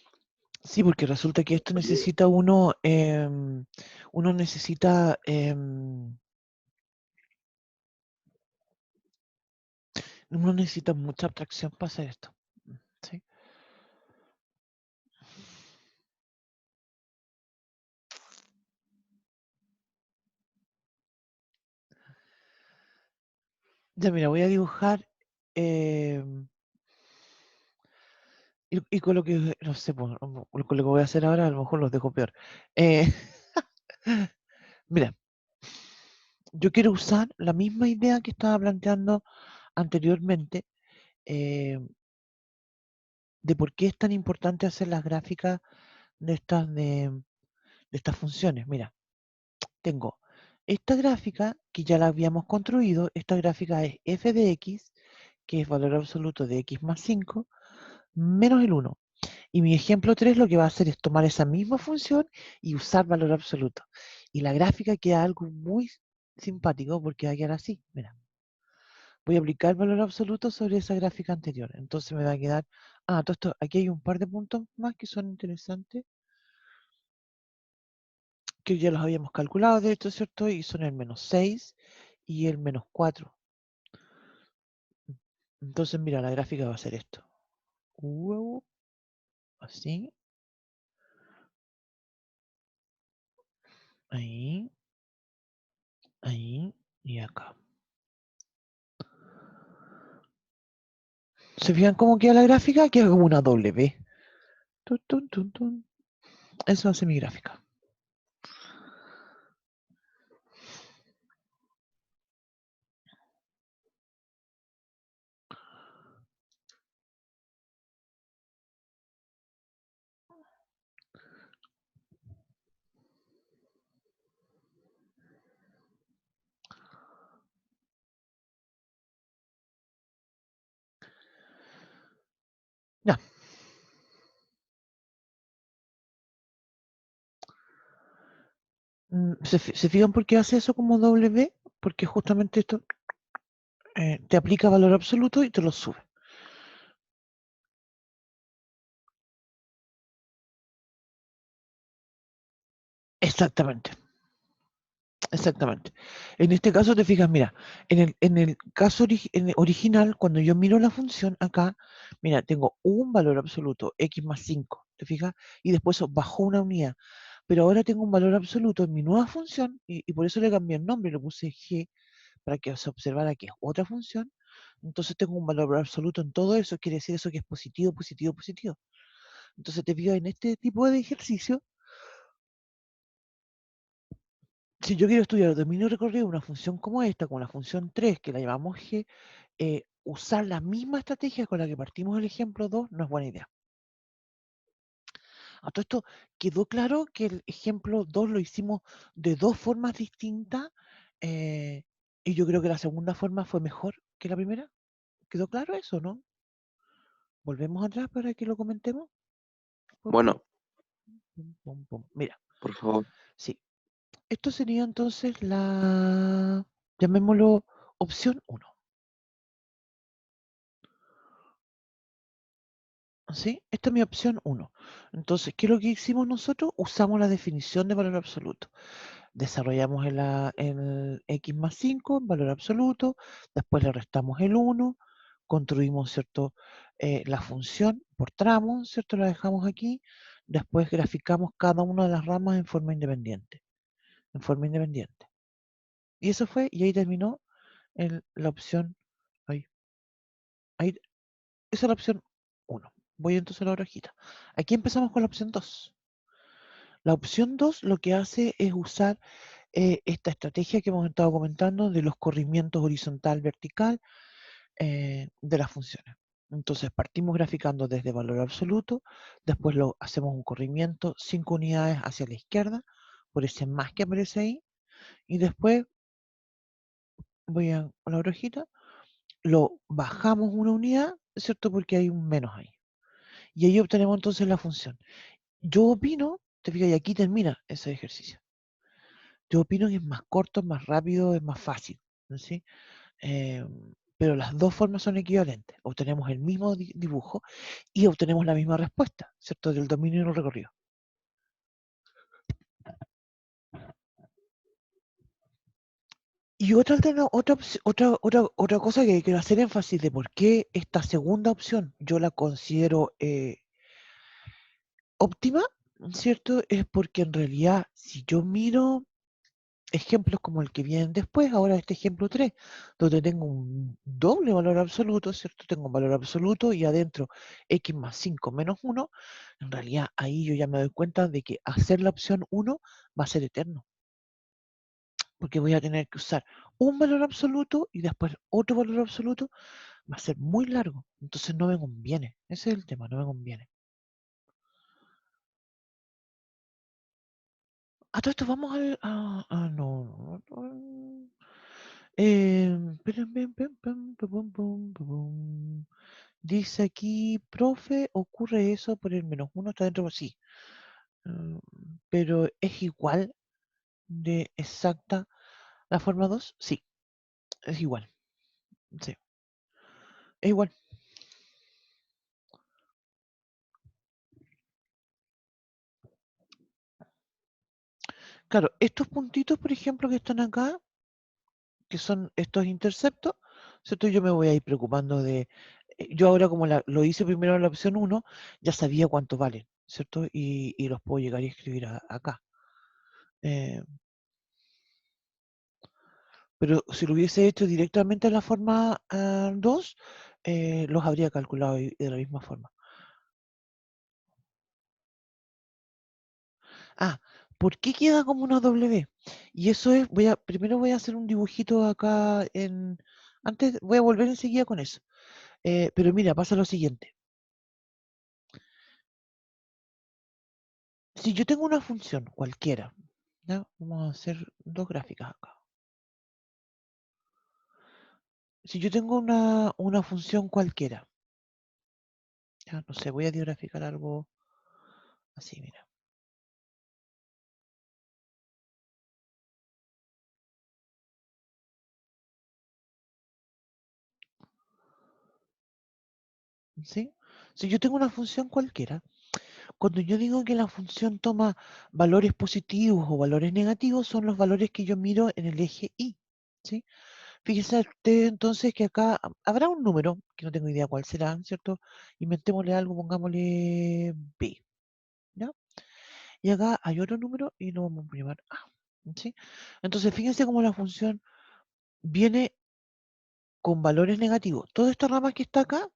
Sí, porque resulta que esto Oye, necesita uno necesita mucha abstracción para hacer esto. ¿Sí? Ya mira, voy a dibujar y con lo que, no sé, pues, con lo que voy a hacer ahora a lo mejor los dejo peor. Eh, mira, yo quiero usar la misma idea que estaba planteando anteriormente de por qué es tan importante hacer las gráficas de estas funciones. Mira, tengo esta gráfica que ya la habíamos construido. Esta gráfica es f de x, que es valor absoluto de x más 5, menos el 1. Y mi ejemplo 3 lo que va a hacer es tomar esa misma función y usar valor absoluto. Y la gráfica queda algo muy simpático porque va a quedar así. Mira, voy a aplicar valor absoluto sobre esa gráfica anterior. Entonces me va a quedar, todo esto, aquí hay un par de puntos más que son interesantes, que ya los habíamos calculado, de hecho, ¿cierto? Y son el menos 6 y el menos 4. Entonces, mira, la gráfica va a ser esto. Así. Ahí. Ahí. Y acá. ¿Se fijan cómo queda la gráfica? Queda como una W. Tun, tun, tun, tun. Eso hace mi gráfica. Ya. ¿Se fijan por qué hace eso como W? Porque justamente esto te aplica valor absoluto y te lo sube. Exactamente. Exactamente. En este caso te fijas, mira, en el caso original, cuando yo miro la función acá, mira, tengo un valor absoluto, x más 5, ¿te fijas? Y después eso bajó una unidad. Pero ahora tengo un valor absoluto en mi nueva función y por eso le cambié el nombre, le puse g para que se observara que es otra función. Entonces tengo un valor absoluto en todo eso, quiere decir eso que es positivo, positivo, positivo. Entonces te fijas, en este tipo de ejercicio, si yo quiero estudiar dominio recorrido de una función como esta, como la función 3, que la llamamos g, usar la misma estrategia con la que partimos el ejemplo 2 no es buena idea. A todo esto, ¿quedó claro que el ejemplo 2 lo hicimos de dos formas distintas? Y yo creo que la segunda forma fue mejor que la primera. ¿Quedó claro eso, no? Volvemos atrás para que lo comentemos. Pum, Bueno, pum, pum, pum. Mira, por favor. sí. Esto sería entonces llamémoslo opción 1. ¿Sí? Esta es mi opción 1. Entonces, ¿qué es lo que hicimos nosotros? Usamos la definición de valor absoluto. Desarrollamos el x más 5 en valor absoluto, después le restamos el 1, construimos, ¿cierto? La función por tramos, ¿cierto? La dejamos aquí, después graficamos cada una de las ramas en forma independiente. Y eso fue, y ahí terminó la opción, ahí, esa es la opción 1. Voy entonces a la otra hojita. Aquí empezamos con la opción 2. La opción 2 lo que hace es usar esta estrategia que hemos estado comentando de los corrimientos horizontal, vertical de las funciones. Entonces partimos graficando desde valor absoluto, después hacemos un corrimiento 5 unidades hacia la izquierda, por ese más que aparece ahí, y después voy a la otra hojita, lo bajamos una unidad, ¿cierto? Porque hay un menos ahí. Y ahí obtenemos entonces la función. Yo opino, te fijas, y aquí termina ese ejercicio. Yo opino que es más corto, es más rápido, es más fácil, ¿sí? Pero las dos formas son equivalentes. Obtenemos el mismo dibujo y obtenemos la misma respuesta, ¿cierto? Del dominio y el recorrido. Y otra cosa que quiero hacer énfasis de por qué esta segunda opción yo la considero óptima, ¿cierto? Es porque en realidad si yo miro ejemplos como el que vienen después, ahora este ejemplo 3, donde tengo un doble valor absoluto, ¿cierto? Tengo un valor absoluto y adentro x más 5 menos 1, en realidad ahí yo ya me doy cuenta de que hacer la opción 1 va a ser eterno, porque voy a tener que usar un valor absoluto y después otro valor absoluto, va a ser muy largo, entonces no me conviene, ese es el tema, no me conviene. A todo esto vamos al... no. Dice aquí, profe, ocurre eso por el menos uno está dentro, sí. Pero es igual de exacta la forma 2, sí, es igual. Sí, es igual. Claro, estos puntitos, por ejemplo, que están acá, que son estos interceptos, ¿cierto? Yo me voy a ir preocupando de... Yo ahora como lo hice primero en la opción 1, ya sabía cuánto valen, ¿cierto? Y los puedo llegar a escribir acá. Pero si lo hubiese hecho directamente en la forma 2, los habría calculado de la misma forma. Ah, ¿por qué queda como una W? Y eso es, primero voy a hacer un dibujito acá antes voy a volver enseguida con eso. Pero mira, pasa lo siguiente. Si yo tengo una función cualquiera, ¿ya? Vamos a hacer dos gráficas acá. Si yo tengo una función cualquiera, ya, no sé, voy a diagraficar algo así, mira. ¿Sí? Si yo tengo una función cualquiera, cuando yo digo que la función toma valores positivos o valores negativos, son los valores que yo miro en el eje Y. ¿Sí? Fíjese usted entonces que acá habrá un número, que no tengo idea cuál será, ¿cierto? Inventémosle algo, pongámosle B. ¿Ya? Y acá hay otro número y lo vamos a llamar A. ¿Sí? Entonces fíjense cómo la función viene con valores negativos. Toda esta rama que está acá,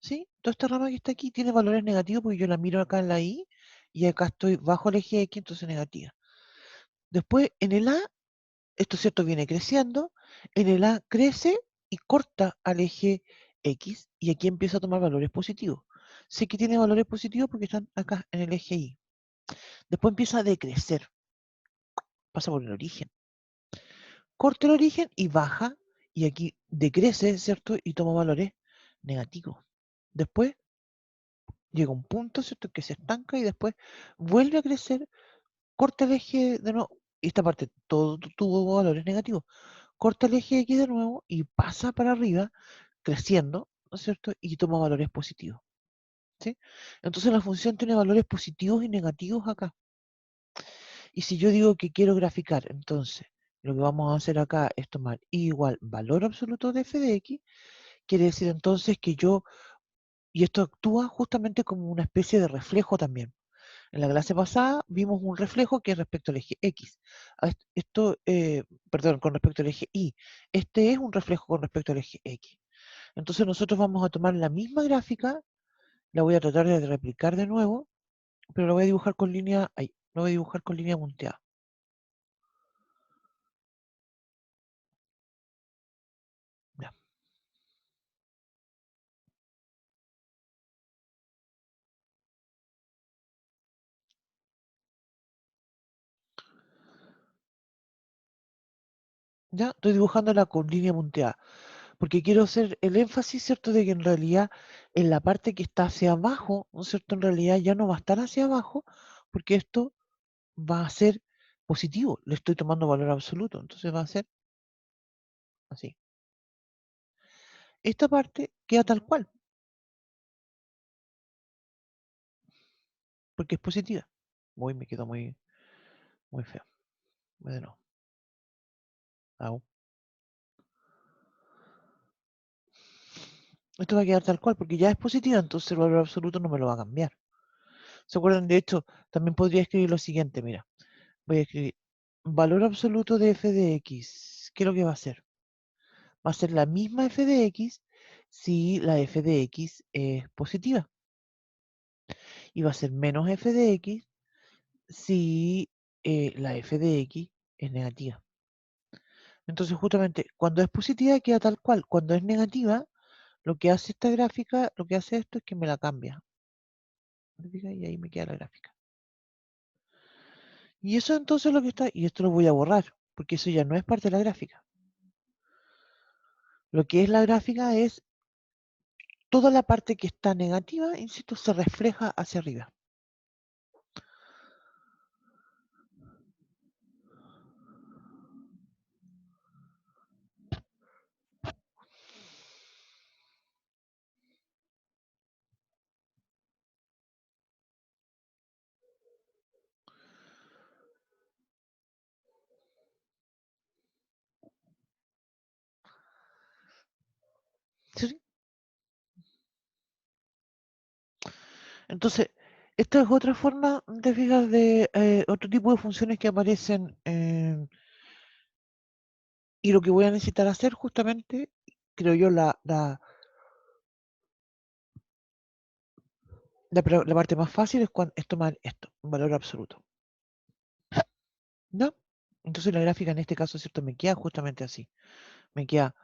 ¿sí? Toda esta rama que está aquí tiene valores negativos porque yo la miro acá en la Y y acá estoy bajo el eje X, entonces negativa. Después en el A, esto cierto viene creciendo, en el A crece y corta al eje X y aquí empieza a tomar valores positivos. Sé que tiene valores positivos porque están acá en el eje Y. Después empieza a decrecer, pasa por el origen. Corta el origen y baja y aquí decrece, ¿cierto? Y toma valores negativos. Después llega un punto, ¿cierto? Que se estanca y después vuelve a crecer, corta el eje de nuevo. Y esta parte todo tuvo valores negativos. Corta el eje X de nuevo y pasa para arriba, creciendo, ¿no es cierto? Y toma valores positivos. ¿Sí? Entonces la función tiene valores positivos y negativos acá. Y si yo digo que quiero graficar, entonces lo que vamos a hacer acá es tomar y igual valor absoluto de f de x, quiere decir entonces que yo, y esto actúa justamente como una especie de reflejo también. En la clase pasada vimos un reflejo que es respecto al eje X. Perdón, con respecto al eje Y. Este es un reflejo con respecto al eje X. Entonces nosotros vamos a tomar la misma gráfica, la voy a tratar de replicar de nuevo, pero la voy a dibujar con línea, la voy a dibujar con línea punteada. Ya. Ya, estoy dibujándola con línea punteada, porque quiero hacer el énfasis, ¿cierto?, de que en realidad en la parte que está hacia abajo, ¿no es cierto?, en realidad ya no va a estar hacia abajo, porque esto va a ser positivo, le estoy tomando valor absoluto, entonces va a ser así. Esta parte queda tal cual, porque es positiva. Uy, me quedó muy, muy feo. Voy de nuevo. Hago. Esto va a quedar tal cual, porque ya es positiva, entonces el valor absoluto no me lo va a cambiar. ¿Se acuerdan? De hecho, también podría escribir lo siguiente, mira. Voy a escribir valor absoluto de f de x. ¿Qué es lo que va a hacer? Va a ser la misma f de x si la f de x es positiva. Y va a ser menos f de x si la f de x es negativa. Entonces, justamente, cuando es positiva queda tal cual. Cuando es negativa, lo que hace esta gráfica, lo que hace esto es que me la cambia. Y ahí me queda la gráfica. Y eso entonces lo que está, y esto lo voy a borrar, porque eso ya no es parte de la gráfica. Lo que es la gráfica es toda la parte que está negativa, insisto, se refleja hacia arriba. ¿Sí? Entonces, esta es otra forma de fijar de otro tipo de funciones que aparecen. Y lo que voy a necesitar hacer justamente, creo yo, la parte más fácil es tomar esto, un valor absoluto. ¿No? Entonces la gráfica en este caso, ¿cierto? Me queda justamente así. Me queda,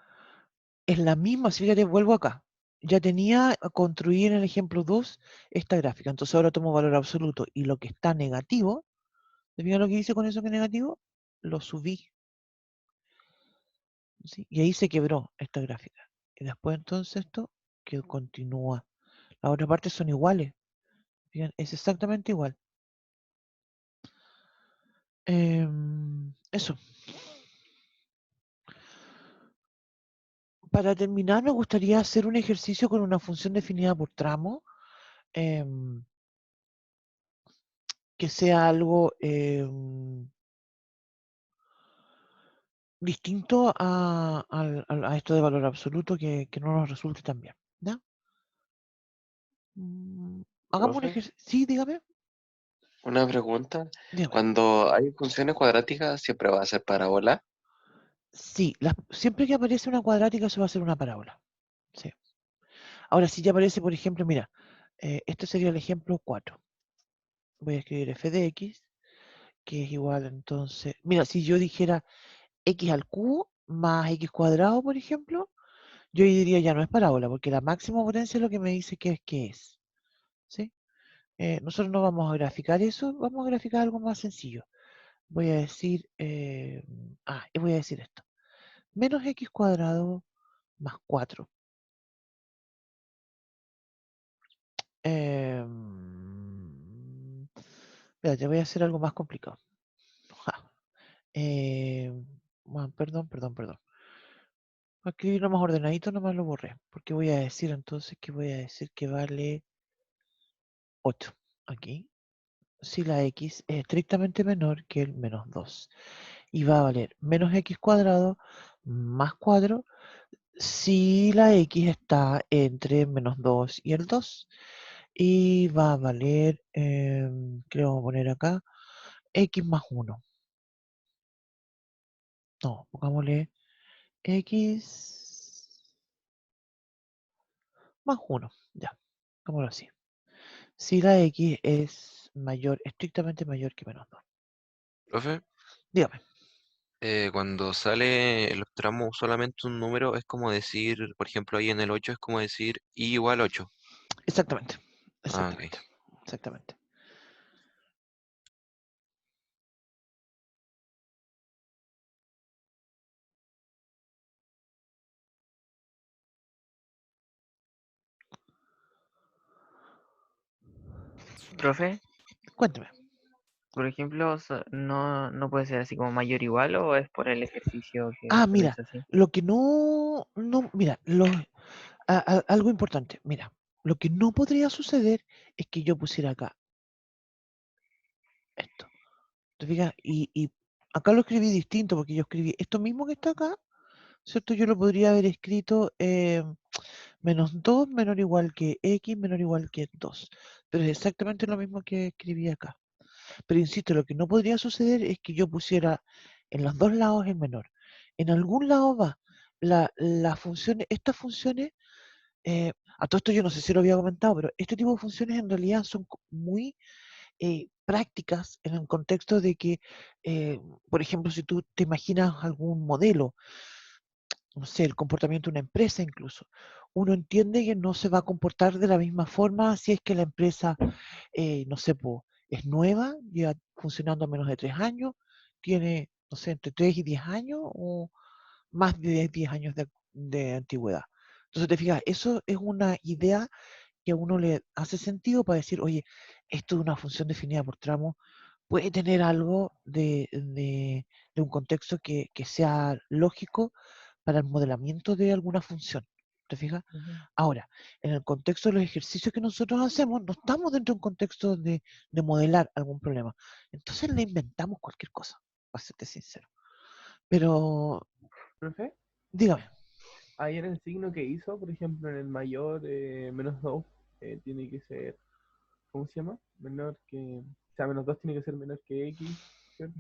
es la misma, si fíjate, vuelvo acá. Ya tenía construir en el ejemplo 2 esta gráfica. Entonces ahora tomo valor absoluto y lo que está negativo, ¿te fijas lo que hice con eso que es negativo? Lo subí. ¿Sí? Y ahí se quebró esta gráfica. Y después entonces esto que continúa. Las otras partes son iguales. Fíjense, es exactamente igual. Eso. Para terminar, me gustaría hacer un ejercicio con una función definida por tramo, que sea algo distinto a esto de valor absoluto, que no nos resulte tan bien. ¿Ya? Hagamos un Profe, ejercicio. Sí, dígame. una pregunta. Dígame. Cuando hay funciones cuadráticas, ¿siempre va a ser parábola? Sí, siempre que aparece una cuadrática, eso va a ser una parábola. Sí. Ahora, si ya aparece, por ejemplo, mira, este sería el ejemplo 4. Voy a escribir f de x, que es igual entonces. Mira, si yo dijera x al cubo más x cuadrado, por ejemplo, Yo diría ya no es parábola, porque la máxima potencia es lo que me dice que es. ¿Sí? Nosotros no vamos a graficar eso, vamos a graficar algo más sencillo. Voy a decir, y voy a decir esto. Menos x cuadrado más 4. Espérate, voy a hacer algo más complicado. Ja. Bueno, perdón. Para escribirlo más ordenadito, nomás lo borré. Porque voy a decir entonces que voy a decir que vale 8 aquí. Si la x es estrictamente menor que el menos 2. Y va a valer menos x cuadrado más 4 si la x está entre menos 2 y el 2. Y va a valer, ¿qué le vamos a poner acá? X más 1. No, pongámosle X más 1. Ya, pongámoslo así. Si la X es mayor, estrictamente mayor que menos 2. Profe, Dígame. cuando sale en los tramos solamente un número, es como decir, por ejemplo, ahí en el 8 es como decir i igual 8. Exactamente. Ah, ok. Exactamente. Profe, Cuénteme. por ejemplo, no puede ser así como mayor igual o es por el ejercicio que se lo Mira, hizo así. lo que mira, algo importante, mira, lo que no podría suceder es que yo pusiera acá esto. ¿Te fijas? Y acá lo escribí distinto porque yo escribí esto mismo que está acá, ¿cierto? Yo lo podría haber escrito menos 2 menor o igual que x menor o igual que 2. Pero es exactamente lo mismo que escribí acá. Pero insisto, lo que no podría suceder es que yo pusiera en los dos lados el menor. En algún lado va. Las funciones, estas funciones, a todo esto yo no sé si lo había comentado, pero este tipo de funciones en realidad son muy prácticas en el contexto de que, por ejemplo, si tú te imaginas algún modelo, no sé, el comportamiento de una empresa incluso, uno entiende que no se va a comportar de la misma forma si es que la empresa, no sé, es nueva, lleva funcionando menos de 3 años, tiene, no sé, entre 3 y 10 años o más de 10 años de antigüedad. Entonces, te fijas, eso es una idea que a uno le hace sentido para decir, oye, esto de una función definida por tramo puede tener algo de un contexto que sea lógico para el modelamiento de alguna función. ¿Te fijas? Ujú. Ahora, en el contexto de los ejercicios que nosotros hacemos, no estamos dentro de un contexto de modelar algún problema. Entonces le inventamos cualquier cosa, para serte sincero. Pero, Profe, dígame. ahí en el signo que hizo, por ejemplo, en el mayor, menos 2, tiene que ser, ¿cómo se llama? Menor que, o sea, menos 2 tiene que ser menor que x, ¿cierto?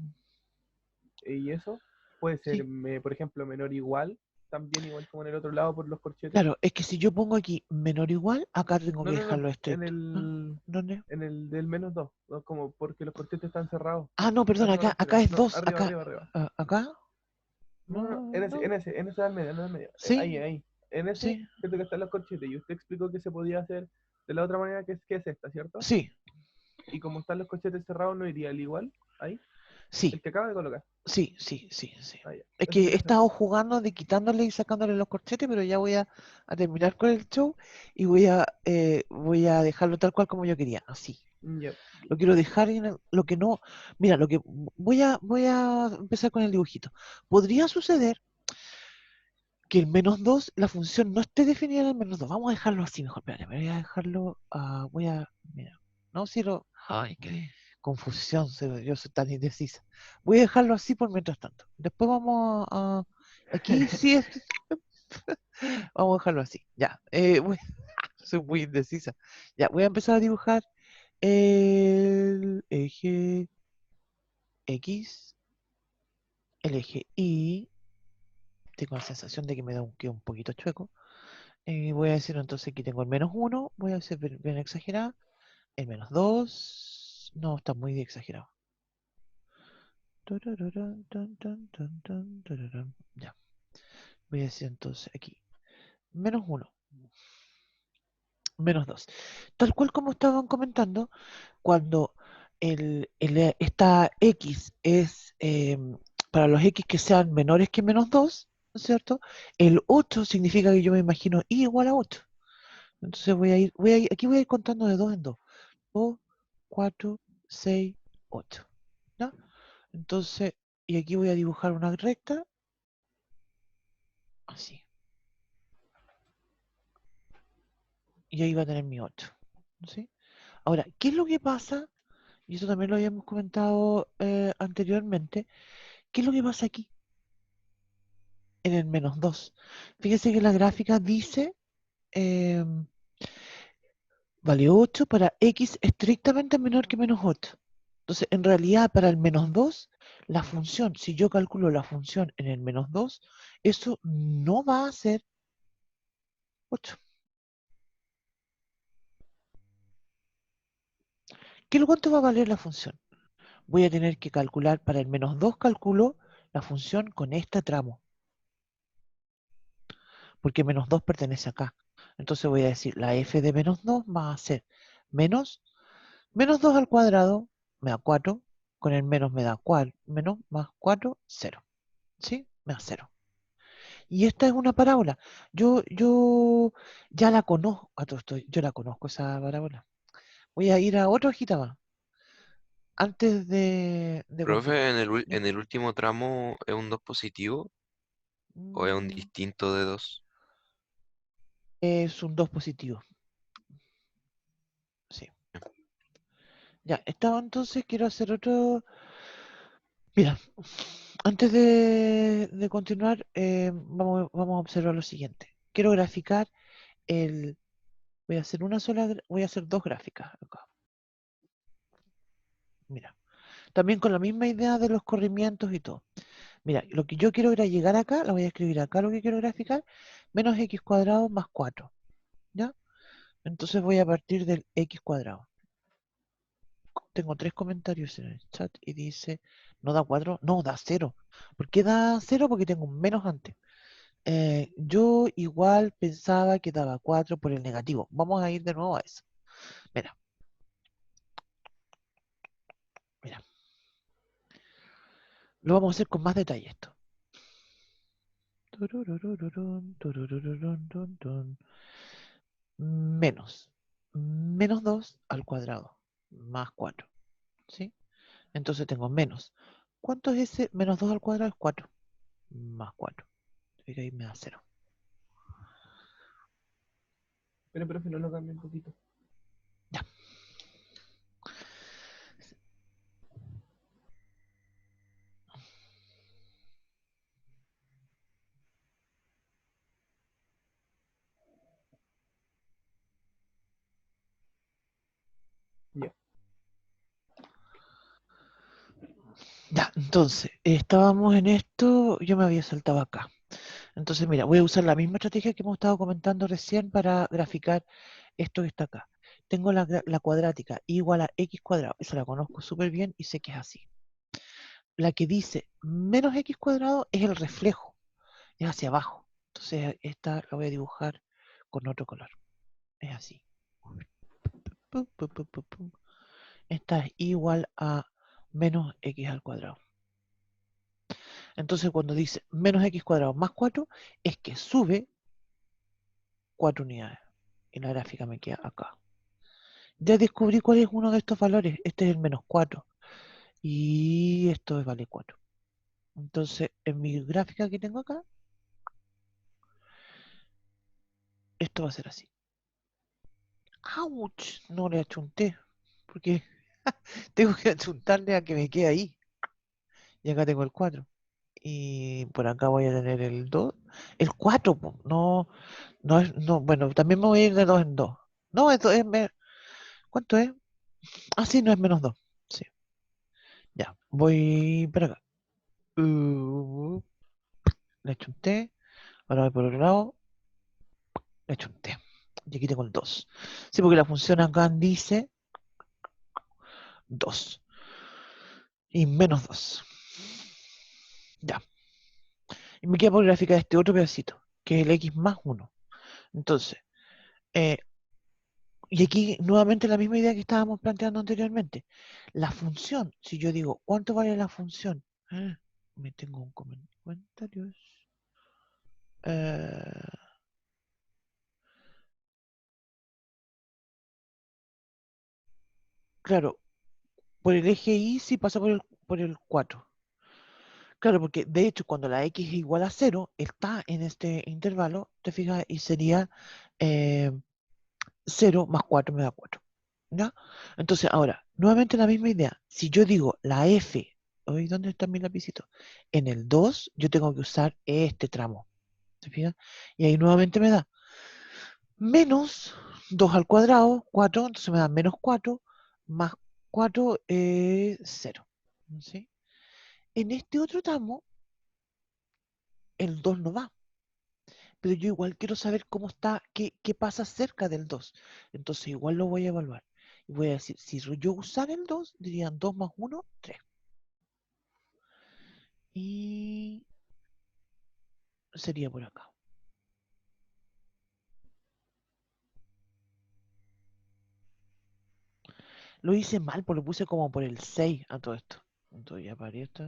Y eso puede ser, Sí, por ejemplo, menor igual, también igual como en el otro lado por los corchetes. claro, es que si yo pongo aquí menor o igual, acá tengo que No, dejarlo en estricto. el, ¿Dónde? en el del menos 2, ¿no? Como porque los corchetes están cerrados. No, A perdón, eso me acá refiero. es No, 2, arriba, acá, arriba, arriba. acá, No, en ese, no, en ese del medio, en el medio. sí, Ahí. En ese, sí, cierto que están los corchetes. Y usted explicó que se podía hacer de la otra manera que es esta, ¿cierto? sí, Y como están los corchetes cerrados, no iría al igual. Ahí, el sí, que acaba de colocar. sí. Ahí, Es eso que he quería saber. estado jugando de quitándole y sacándole los corchetes, pero ya voy a terminar con el show y voy a dejarlo tal cual como yo quería, así. Ya, Lo quiero dejar en lo que no. Mira, lo que voy a empezar con el dibujito. Podría suceder que el menos 2 la función no esté definida en el menos 2. Vamos a dejarlo así mejor. Espérate, voy a dejarlo. Mira, no si lo. Ay, qué confusión, yo soy tan indecisa. Voy a dejarlo así por mientras tanto. Después aquí sí es. Vamos a dejarlo así. Ya. Soy muy indecisa. Ya, voy a empezar a dibujar el eje X, el eje Y. Tengo la sensación de que me da que un poquito chueco. Voy a decir entonces que tengo el menos 1, voy a hacer bien exagerado. El menos 2, no, está muy exagerado. Turururun, tun, tun, tun, tun, tururun. Ya, voy a decir entonces aquí. menos 1, menos 2. Tal cual como estaban comentando, cuando esta X es para los X que sean menores que menos 2, ¿no es cierto? El 8 significa que yo me imagino I igual a 8. Entonces aquí voy a ir contando de 2 en 2. 2, 4, 6, 8. ¿Ya? Entonces, y aquí voy a dibujar una recta, así. Y ahí va a tener mi 8. ¿Sí? Ahora, ¿qué es lo que pasa? Y eso también lo habíamos comentado anteriormente. ¿Qué es lo que pasa aquí? En el menos 2. Fíjese que la gráfica dice vale 8 para x estrictamente menor que menos 8. Entonces, en realidad, para el menos 2, la función, si yo calculo la función en el menos 2, eso no va a ser 8. ¿Cuánto va a valer la función? Voy a tener que calcular para el menos 2, calculo la función con este tramo, porque menos 2 pertenece acá. Entonces voy a decir, la f de menos 2 va a ser menos 2 al cuadrado, me da 4, con el menos me da 4, menos más 4, 0. ¿Sí? Me da 0. Y esta es una parábola. Yo ya la conozco, a todo esto, yo la conozco esa parábola. Voy a ir a otra hojita más, antes de continuar. Profe, ¿Ya? en el último tramo, ¿es un 2 positivo o es un Mm, distinto de 2? Es un 2 positivo. Sí. Ya, estaba entonces, quiero hacer otro. Mira, antes de continuar, vamos a observar lo siguiente. Quiero graficar el. Voy a hacer voy a hacer dos gráficas acá. Mira, también con la misma idea de los corrimientos y todo. Mira, lo que yo quiero era llegar acá, la voy a escribir acá lo que quiero graficar, menos x cuadrado más 4, ¿ya? Entonces voy a partir del x cuadrado. Tengo 3 comentarios en el chat y dice, ¿no da 4? No, da 0. ¿Por qué da 0? Porque tengo un menos antes. Yo igual pensaba que daba 4 por el negativo. Vamos a ir de nuevo a eso. Mira, mira. Lo vamos a hacer con más detalle esto. Menos. Menos 2 al cuadrado. Más 4. ¿Sí? Entonces tengo menos. ¿Cuánto es ese? Menos 2 al cuadrado es 4. Más 4. Y ahí me da 0. Pero, profe, no lo cambie un poquito. Ya. Ya. Ya, entonces, estábamos en esto, yo me había saltado acá. Entonces, mira, voy a usar la misma estrategia que hemos estado comentando recién para graficar esto que está acá. Tengo la cuadrática igual a x cuadrado, esa la conozco súper bien y sé que es así. La que dice menos x cuadrado es el reflejo, es hacia abajo. Entonces, esta la voy a dibujar con otro color. Es así. Pum, pum, pum, pum, pum. Esta es igual a menos x al cuadrado. Entonces, cuando dice menos x cuadrado más 4, es que sube 4 unidades. Y la gráfica me queda acá. Ya descubrí cuál es uno de estos valores. Este es el menos 4. Y esto vale 4. Entonces, en mi gráfica que tengo acá, esto va a ser así. ¡Auch! No le achunté. Porque tengo que achuntarle a que me quede ahí. Y acá tengo el 4. Y por acá voy a tener el 2. El 4, po. No, no es. No, bueno, también me voy a ir de 2 en 2. No, esto es. ¿Cuánto es? Ah, sí, no es menos 2. Sí. Ya, voy para acá. Le achunté. Ahora voy por otro lado. Le achunté. Y aquí tengo el 2. Sí, porque la función acá dice 2. Y menos 2. Ya. Y me queda por graficar este otro pedacito, que es el x más 1. Entonces, y aquí nuevamente la misma idea que estábamos planteando anteriormente. La función, si yo digo, ¿cuánto vale la función? Me tengo un comentario. Claro, por el eje Y sí pasa por el 4. Claro, porque de hecho cuando la X es igual a 0, está en este intervalo, te fijas, y sería 0 más 4 me da 4. ¿Ya? Entonces, ahora, nuevamente la misma idea. Si yo digo la F, ¿oí dónde está mi lapicito? En el 2, yo tengo que usar este tramo. ¿Se fijan? Y ahí nuevamente me da menos 2 al cuadrado, 4, entonces me da menos 4, más 4 es 0. ¿Sí? En este otro tramo, el 2 no va. Pero yo igual quiero saber cómo está, qué pasa cerca del 2. Entonces igual lo voy a evaluar. Y voy a decir, si yo usara el 2, dirían 2 más 1, 3. Y sería por acá. Lo hice mal, pues lo puse como por el 6 a todo esto. Entonces ya paré esto.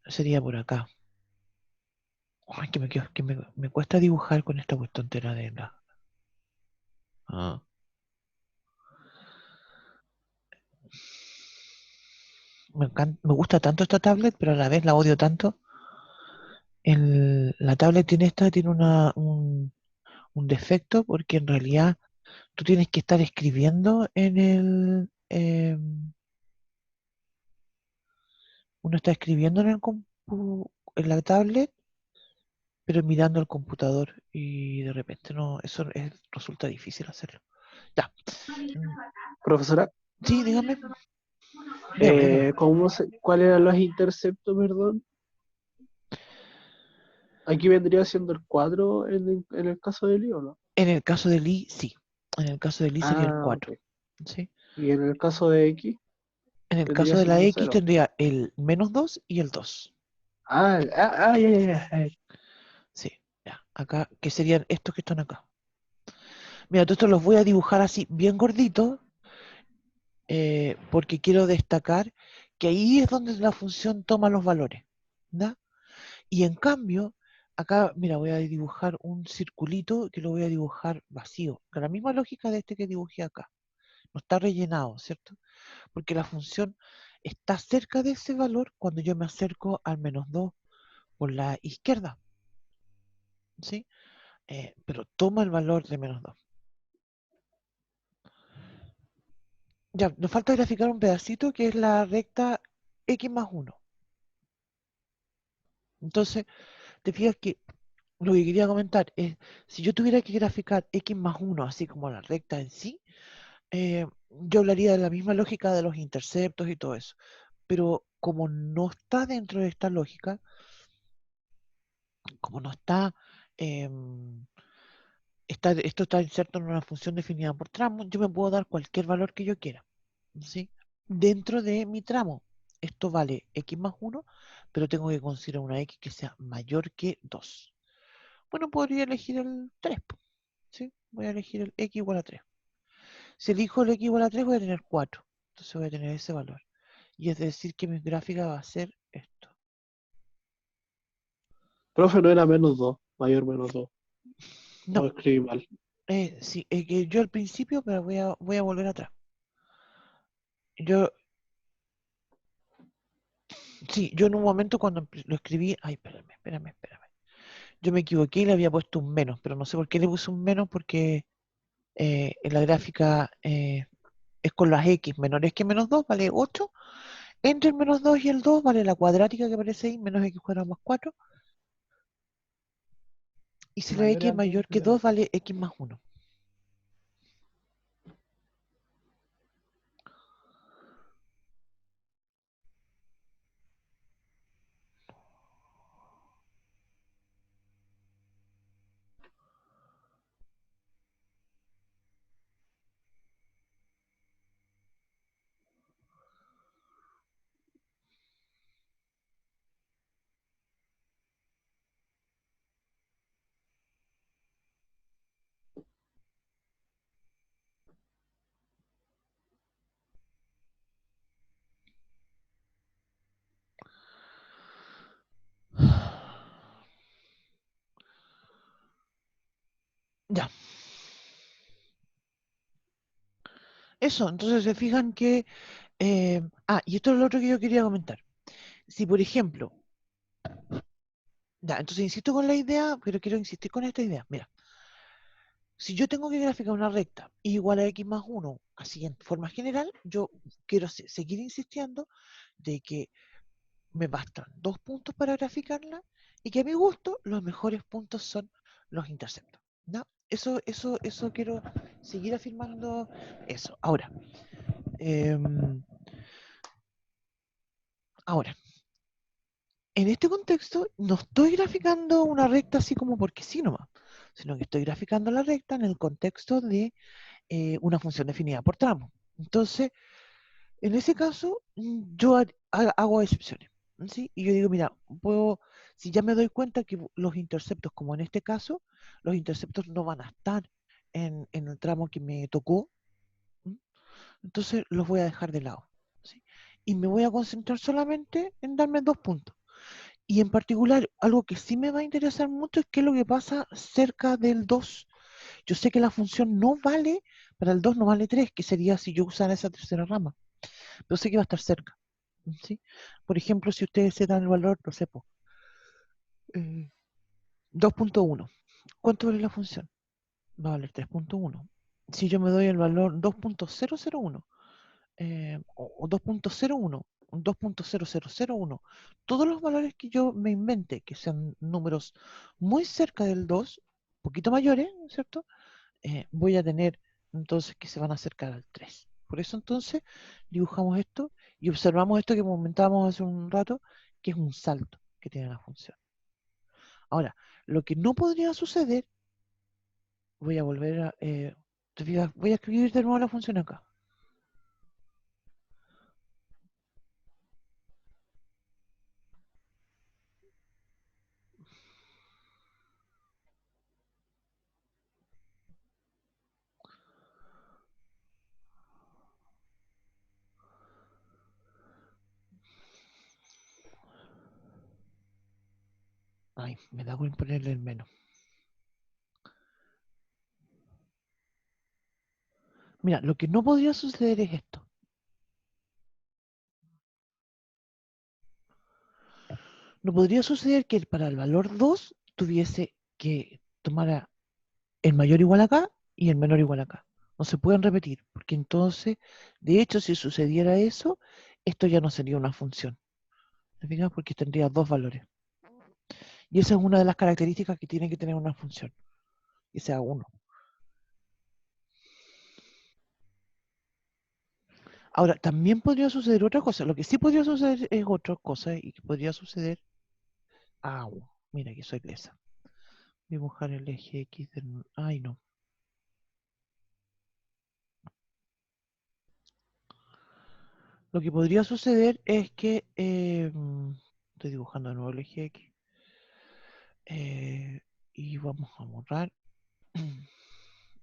Sería por acá. Ay, me cuesta dibujar con esta cuestión entera de la. Ah. Me gusta tanto esta tablet, pero a la vez la odio tanto. La tablet tiene un defecto porque en realidad tú tienes que estar escribiendo uno está escribiendo en la tablet, pero mirando el computador y de repente no, resulta difícil hacerlo. Ya. Profesora, Sí, dígame. Dígame. ¿cuáles eran los interceptos, perdón? Aquí vendría siendo el 4 en el caso de Lío, ¿no? En el caso de Lee, sí. En el caso de Lee sería el Ah, 4. ok. ¿Sí? Y en el caso de X, En el caso vendría de la siendo X 0. tendría el menos 2 y el 2. Ya. Sí, ya. Acá, que serían estos que están acá. Mira, todos estos los voy a dibujar así, bien gorditos, porque quiero destacar que ahí es donde la función toma los valores. ¿Da? Y en cambio, acá, mira, voy a dibujar un circulito que lo voy a dibujar vacío, con la misma lógica de este que dibujé acá. No está rellenado, ¿cierto? Porque la función está cerca de ese valor cuando yo me acerco al menos 2 por la izquierda, ¿sí? Pero toma el valor de menos 2. Ya, nos falta graficar un pedacito que es la recta x más 1. Entonces, te fijas que lo que quería comentar es, si yo tuviera que graficar x más 1, así como la recta en sí, yo hablaría de la misma lógica de los interceptos y todo eso. Pero como no está dentro de esta lógica, como no está, esto está inserto en una función definida por tramo, yo me puedo dar cualquier valor que yo quiera, ¿sí? Dentro de mi tramo. Esto vale x más 1, pero tengo que considerar una x que sea mayor que 2. Bueno, podría elegir el 3, ¿sí? Voy a elegir el x igual a 3. Si elijo el x igual a 3, voy a tener 4. Entonces voy a tener ese valor. Y es decir que mi gráfica va a ser esto. Profe, no era menos 2, mayor menos 2. O No, escribí mal. sí, que yo al principio, pero voy a volver atrás. Yo, sí, yo en un momento cuando lo escribí, ay, espérame. Yo me equivoqué y le había puesto un menos, pero no sé por qué le puse un menos porque en la gráfica es con las x menores que menos 2 vale 8. Entre el menos 2 y el 2 vale la cuadrática que aparece ahí, menos x cuadrado más 4. Y si la Mayor x es a 2 mayor que sería más 2 vale x más 1. Ya. Eso, entonces se fijan que... y esto es lo otro que yo quería comentar. Si, por ejemplo, ya, entonces insisto con la idea, pero quiero insistir con esta idea. Mira, si yo tengo que graficar una recta igual a x más 1, así en forma general, yo quiero seguir insistiendo de que me bastan 2 puntos para graficarla y que a mi gusto los mejores puntos son los interceptos. ¿No? Eso quiero seguir afirmando eso. Em, ahora, en este contexto no estoy graficando una recta así como porque sí nomás, sino que estoy graficando la recta en el contexto de una función definida por tramo. Entonces, en ese caso, yo hago excepciones. ¿Sí? Y yo digo, mira, si ya me doy cuenta que los interceptos, como en este caso, los interceptos no van a estar en el tramo que me tocó, ¿m? Entonces los voy a dejar de lado. ¿Sí? Y me voy a concentrar solamente en darme 2 puntos. Y en particular, algo que sí me va a interesar mucho es qué es lo que pasa cerca del 2. Yo sé que la función no vale, para el 2 no vale 3, que sería si yo usara esa tercera rama, pero sé que va a estar cerca. ¿Sí? Por ejemplo, si ustedes se dan el valor, no sé, 2.1, ¿cuánto vale la función? Va a valer 3.1. Si yo me doy el valor 2.001, o 2.01, 2.0001, todos los valores que yo me invente, que sean números muy cerca del 2, poquito mayores, ¿cierto? Voy a tener entonces que se van a acercar al 3. Por eso entonces dibujamos esto y observamos esto que comentábamos hace un rato, que es un salto que tiene la función. Ahora, lo que no podría suceder, voy a volver a... ¿te fijas? Voy a escribir de nuevo la función acá. Ay, me da por ponerle el menos. Mira, lo que no podría suceder es esto. No podría suceder que para el valor 2 tuviese que tomar el mayor igual acá y el menor igual acá. No se pueden repetir, porque entonces, de hecho, si sucediera eso, esto ya no sería una función. ¿Te fijas? Porque tendría dos valores. Y esa es una de las características que tiene que tener una función, que sea uno. Ahora, también podría suceder otra cosa. Lo que sí podría suceder es otra cosa y que podría suceder. Mira que soy lesa. Dibujar el eje X del... Ay, no. Lo que podría suceder es que... estoy dibujando de nuevo el eje X. Y vamos a borrar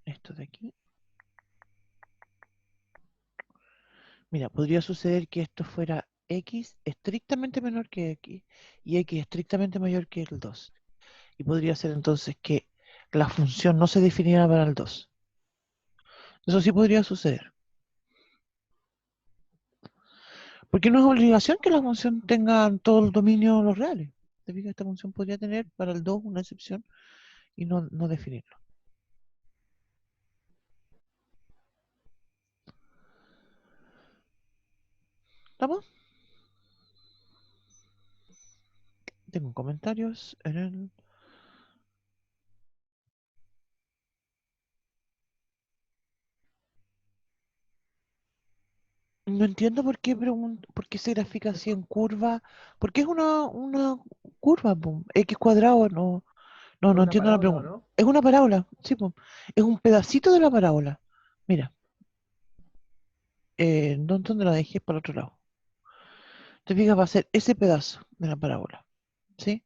esto de aquí. Mira, podría suceder que esto fuera X estrictamente menor que X y X estrictamente mayor que el 2. Y podría ser entonces que la función no se definiera para el 2. Eso sí podría suceder. Porque no es obligación que la función tenga todo el dominio de los reales. Te fijas, esta función podría tener para el 2 una excepción y no definirlo. ¿Estamos? Tengo comentarios en el... No entiendo por qué se grafica así en curva. Porque es una curva, po. X cuadrado, no Una entiendo la parábola, ¿o pregunta. no? Es una parábola, sí, po. Es un pedacito de la parábola. Mira, ¿dónde la dejé? Para el otro lado. Te fijas, va a ser ese pedazo de la parábola, ¿sí?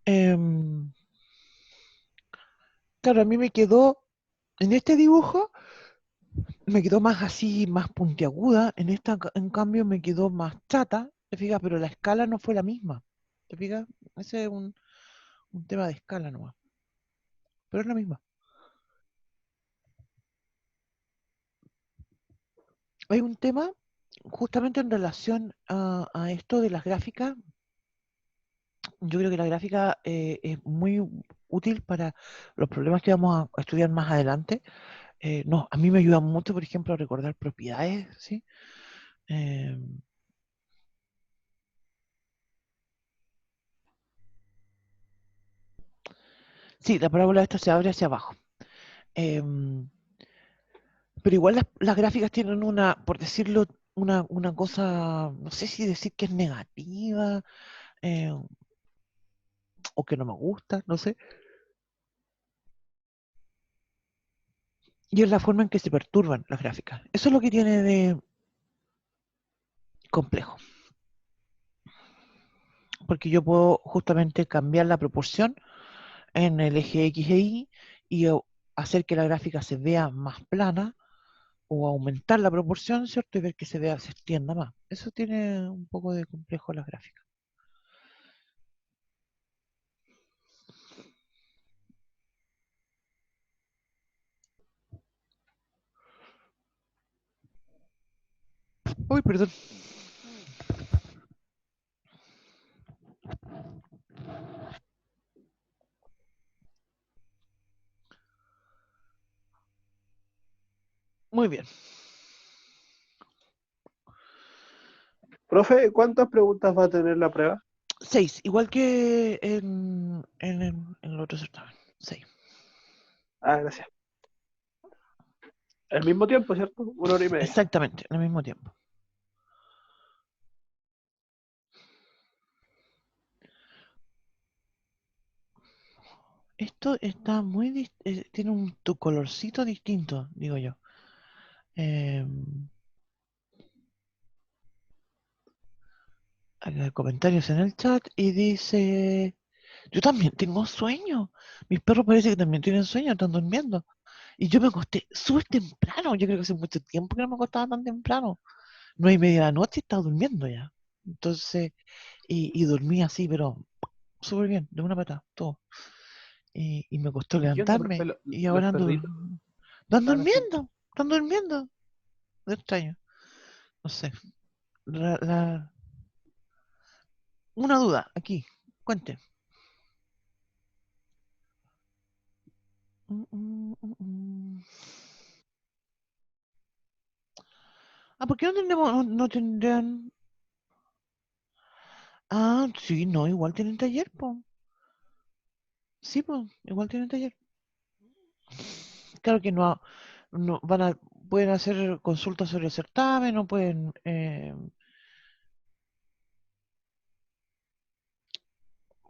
Em, claro, a mí me quedó, en este dibujo, me quedó más así, más puntiaguda. En cambio, me quedó más chata, te fijas, pero la escala no fue la misma. ¿Te fijas? Ese es un tema de escala nomás. Pero es la misma. hay un tema justamente en relación a esto de las gráficas. Yo creo que la gráfica es muy útil para los problemas que vamos a estudiar más adelante. No, a mí me ayuda mucho, por ejemplo, a recordar propiedades, ¿sí? Eh, sí, la parábola esta se abre hacia abajo. Em, pero igual las gráficas tienen una, por decirlo, una cosa, no sé si decir que es negativa eh, o que no me gusta, no sé. Y es la forma en que se perturban las gráficas. Eso es lo que tiene de complejo. Porque yo puedo justamente cambiar la proporción en el eje X e Y y hacer que la gráfica se vea más plana o aumentar la proporción, ¿cierto? Y ver que se extienda más. Eso tiene un poco de complejo las gráficas. Uy, perdón. Muy bien. Profe, ¿cuántas preguntas va a tener la prueba? 6, igual que en el otro certamen. 6. Ah, gracias. Al mismo tiempo, ¿cierto? 1 hora y media. Exactamente, al mismo tiempo. Esto está muy... tiene un tu colorcito distinto, digo yo. Acá comentarios en el chat y dice... Yo también tengo sueño. Mis perros parece que también tienen sueño, están durmiendo. Y yo me acosté súper temprano. Yo creo que hace mucho tiempo que no me acostaba tan temprano. 9:30 de la noche y estaba durmiendo ya. Entonces, y dormí así, pero súper bien, de una patada, todo. Y me costó ¿Y qué onda, profe? levantarme y Los ahora perritos están están así. durmiendo, están durmiendo. Es extraño. No sé. La- la- una duda aquí, cuente. ¿Por qué no tendremos, no tendrán? Ah, sí, no, igual tienen taller, pues. Sí, pues, igual tienen taller. Claro que no pueden hacer consultas sobre el certamen, no pueden,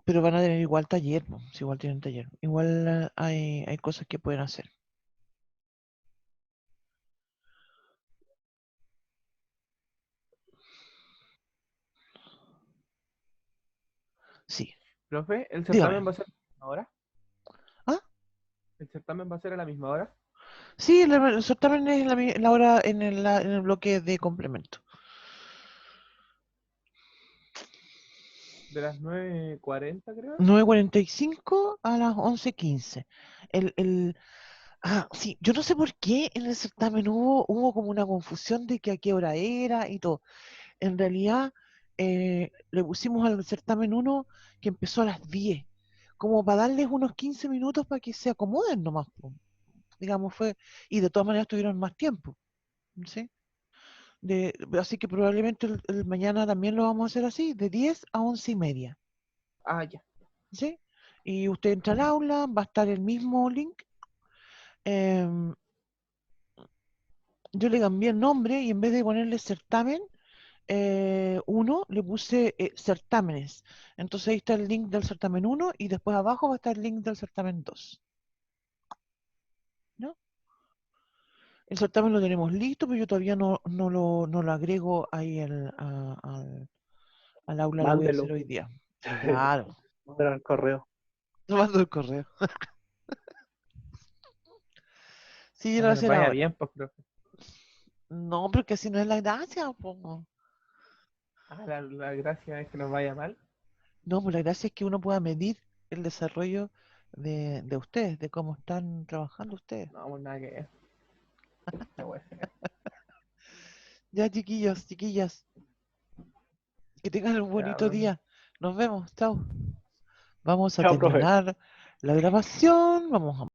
pero van a tener igual taller, pues, si igual tienen taller. Igual hay cosas que pueden hacer. Sí, Profe, ¿el dígame. certamen va a ser a la misma hora? ¿Ah? ¿El certamen va a ser a la misma hora? Sí, el certamen es la hora en el bloque de complemento. De las 9:40, creo. 9:45 a las 11:15. Sí, yo no sé por qué en el certamen hubo como una confusión de que a qué hora era y todo. En realidad, le pusimos al certamen uno que empezó a las 10, como para darles unos 15 minutos para que se acomoden nomás, po. Digamos, y de todas maneras tuvieron más tiempo, ¿sí? Así que probablemente el mañana también lo vamos a hacer así, de 10 a 11:30, Ah, ya. ¿sí? Y usted entra al aula, va a estar el mismo link. em, yo le cambié el nombre y en vez de ponerle certamen, uno, le puse certámenes. Entonces ahí está el link del certamen uno y después abajo va a estar el link del certamen 2. ¿No? El certamen lo tenemos listo, pero yo todavía no lo agrego ahí al aula, lo voy a hacer Mándelo. hoy día. Claro, Mándelo al correo. te mando el correo. Sí, yo lo Para voy a que nos hacer vaya ahora. bien, pues, profe. No, porque así no es la gracia, po. Ah, la gracia es que nos vaya mal. No, pues la gracia es que uno pueda medir el desarrollo de ustedes, de cómo están trabajando ustedes. No, pues nada que ver. No puede ser. Ya, chiquillos, chiquillas. Que tengan un bonito profe. día. Nos vemos. Chao. Vamos a Chao, profe. terminar la grabación. Vamos a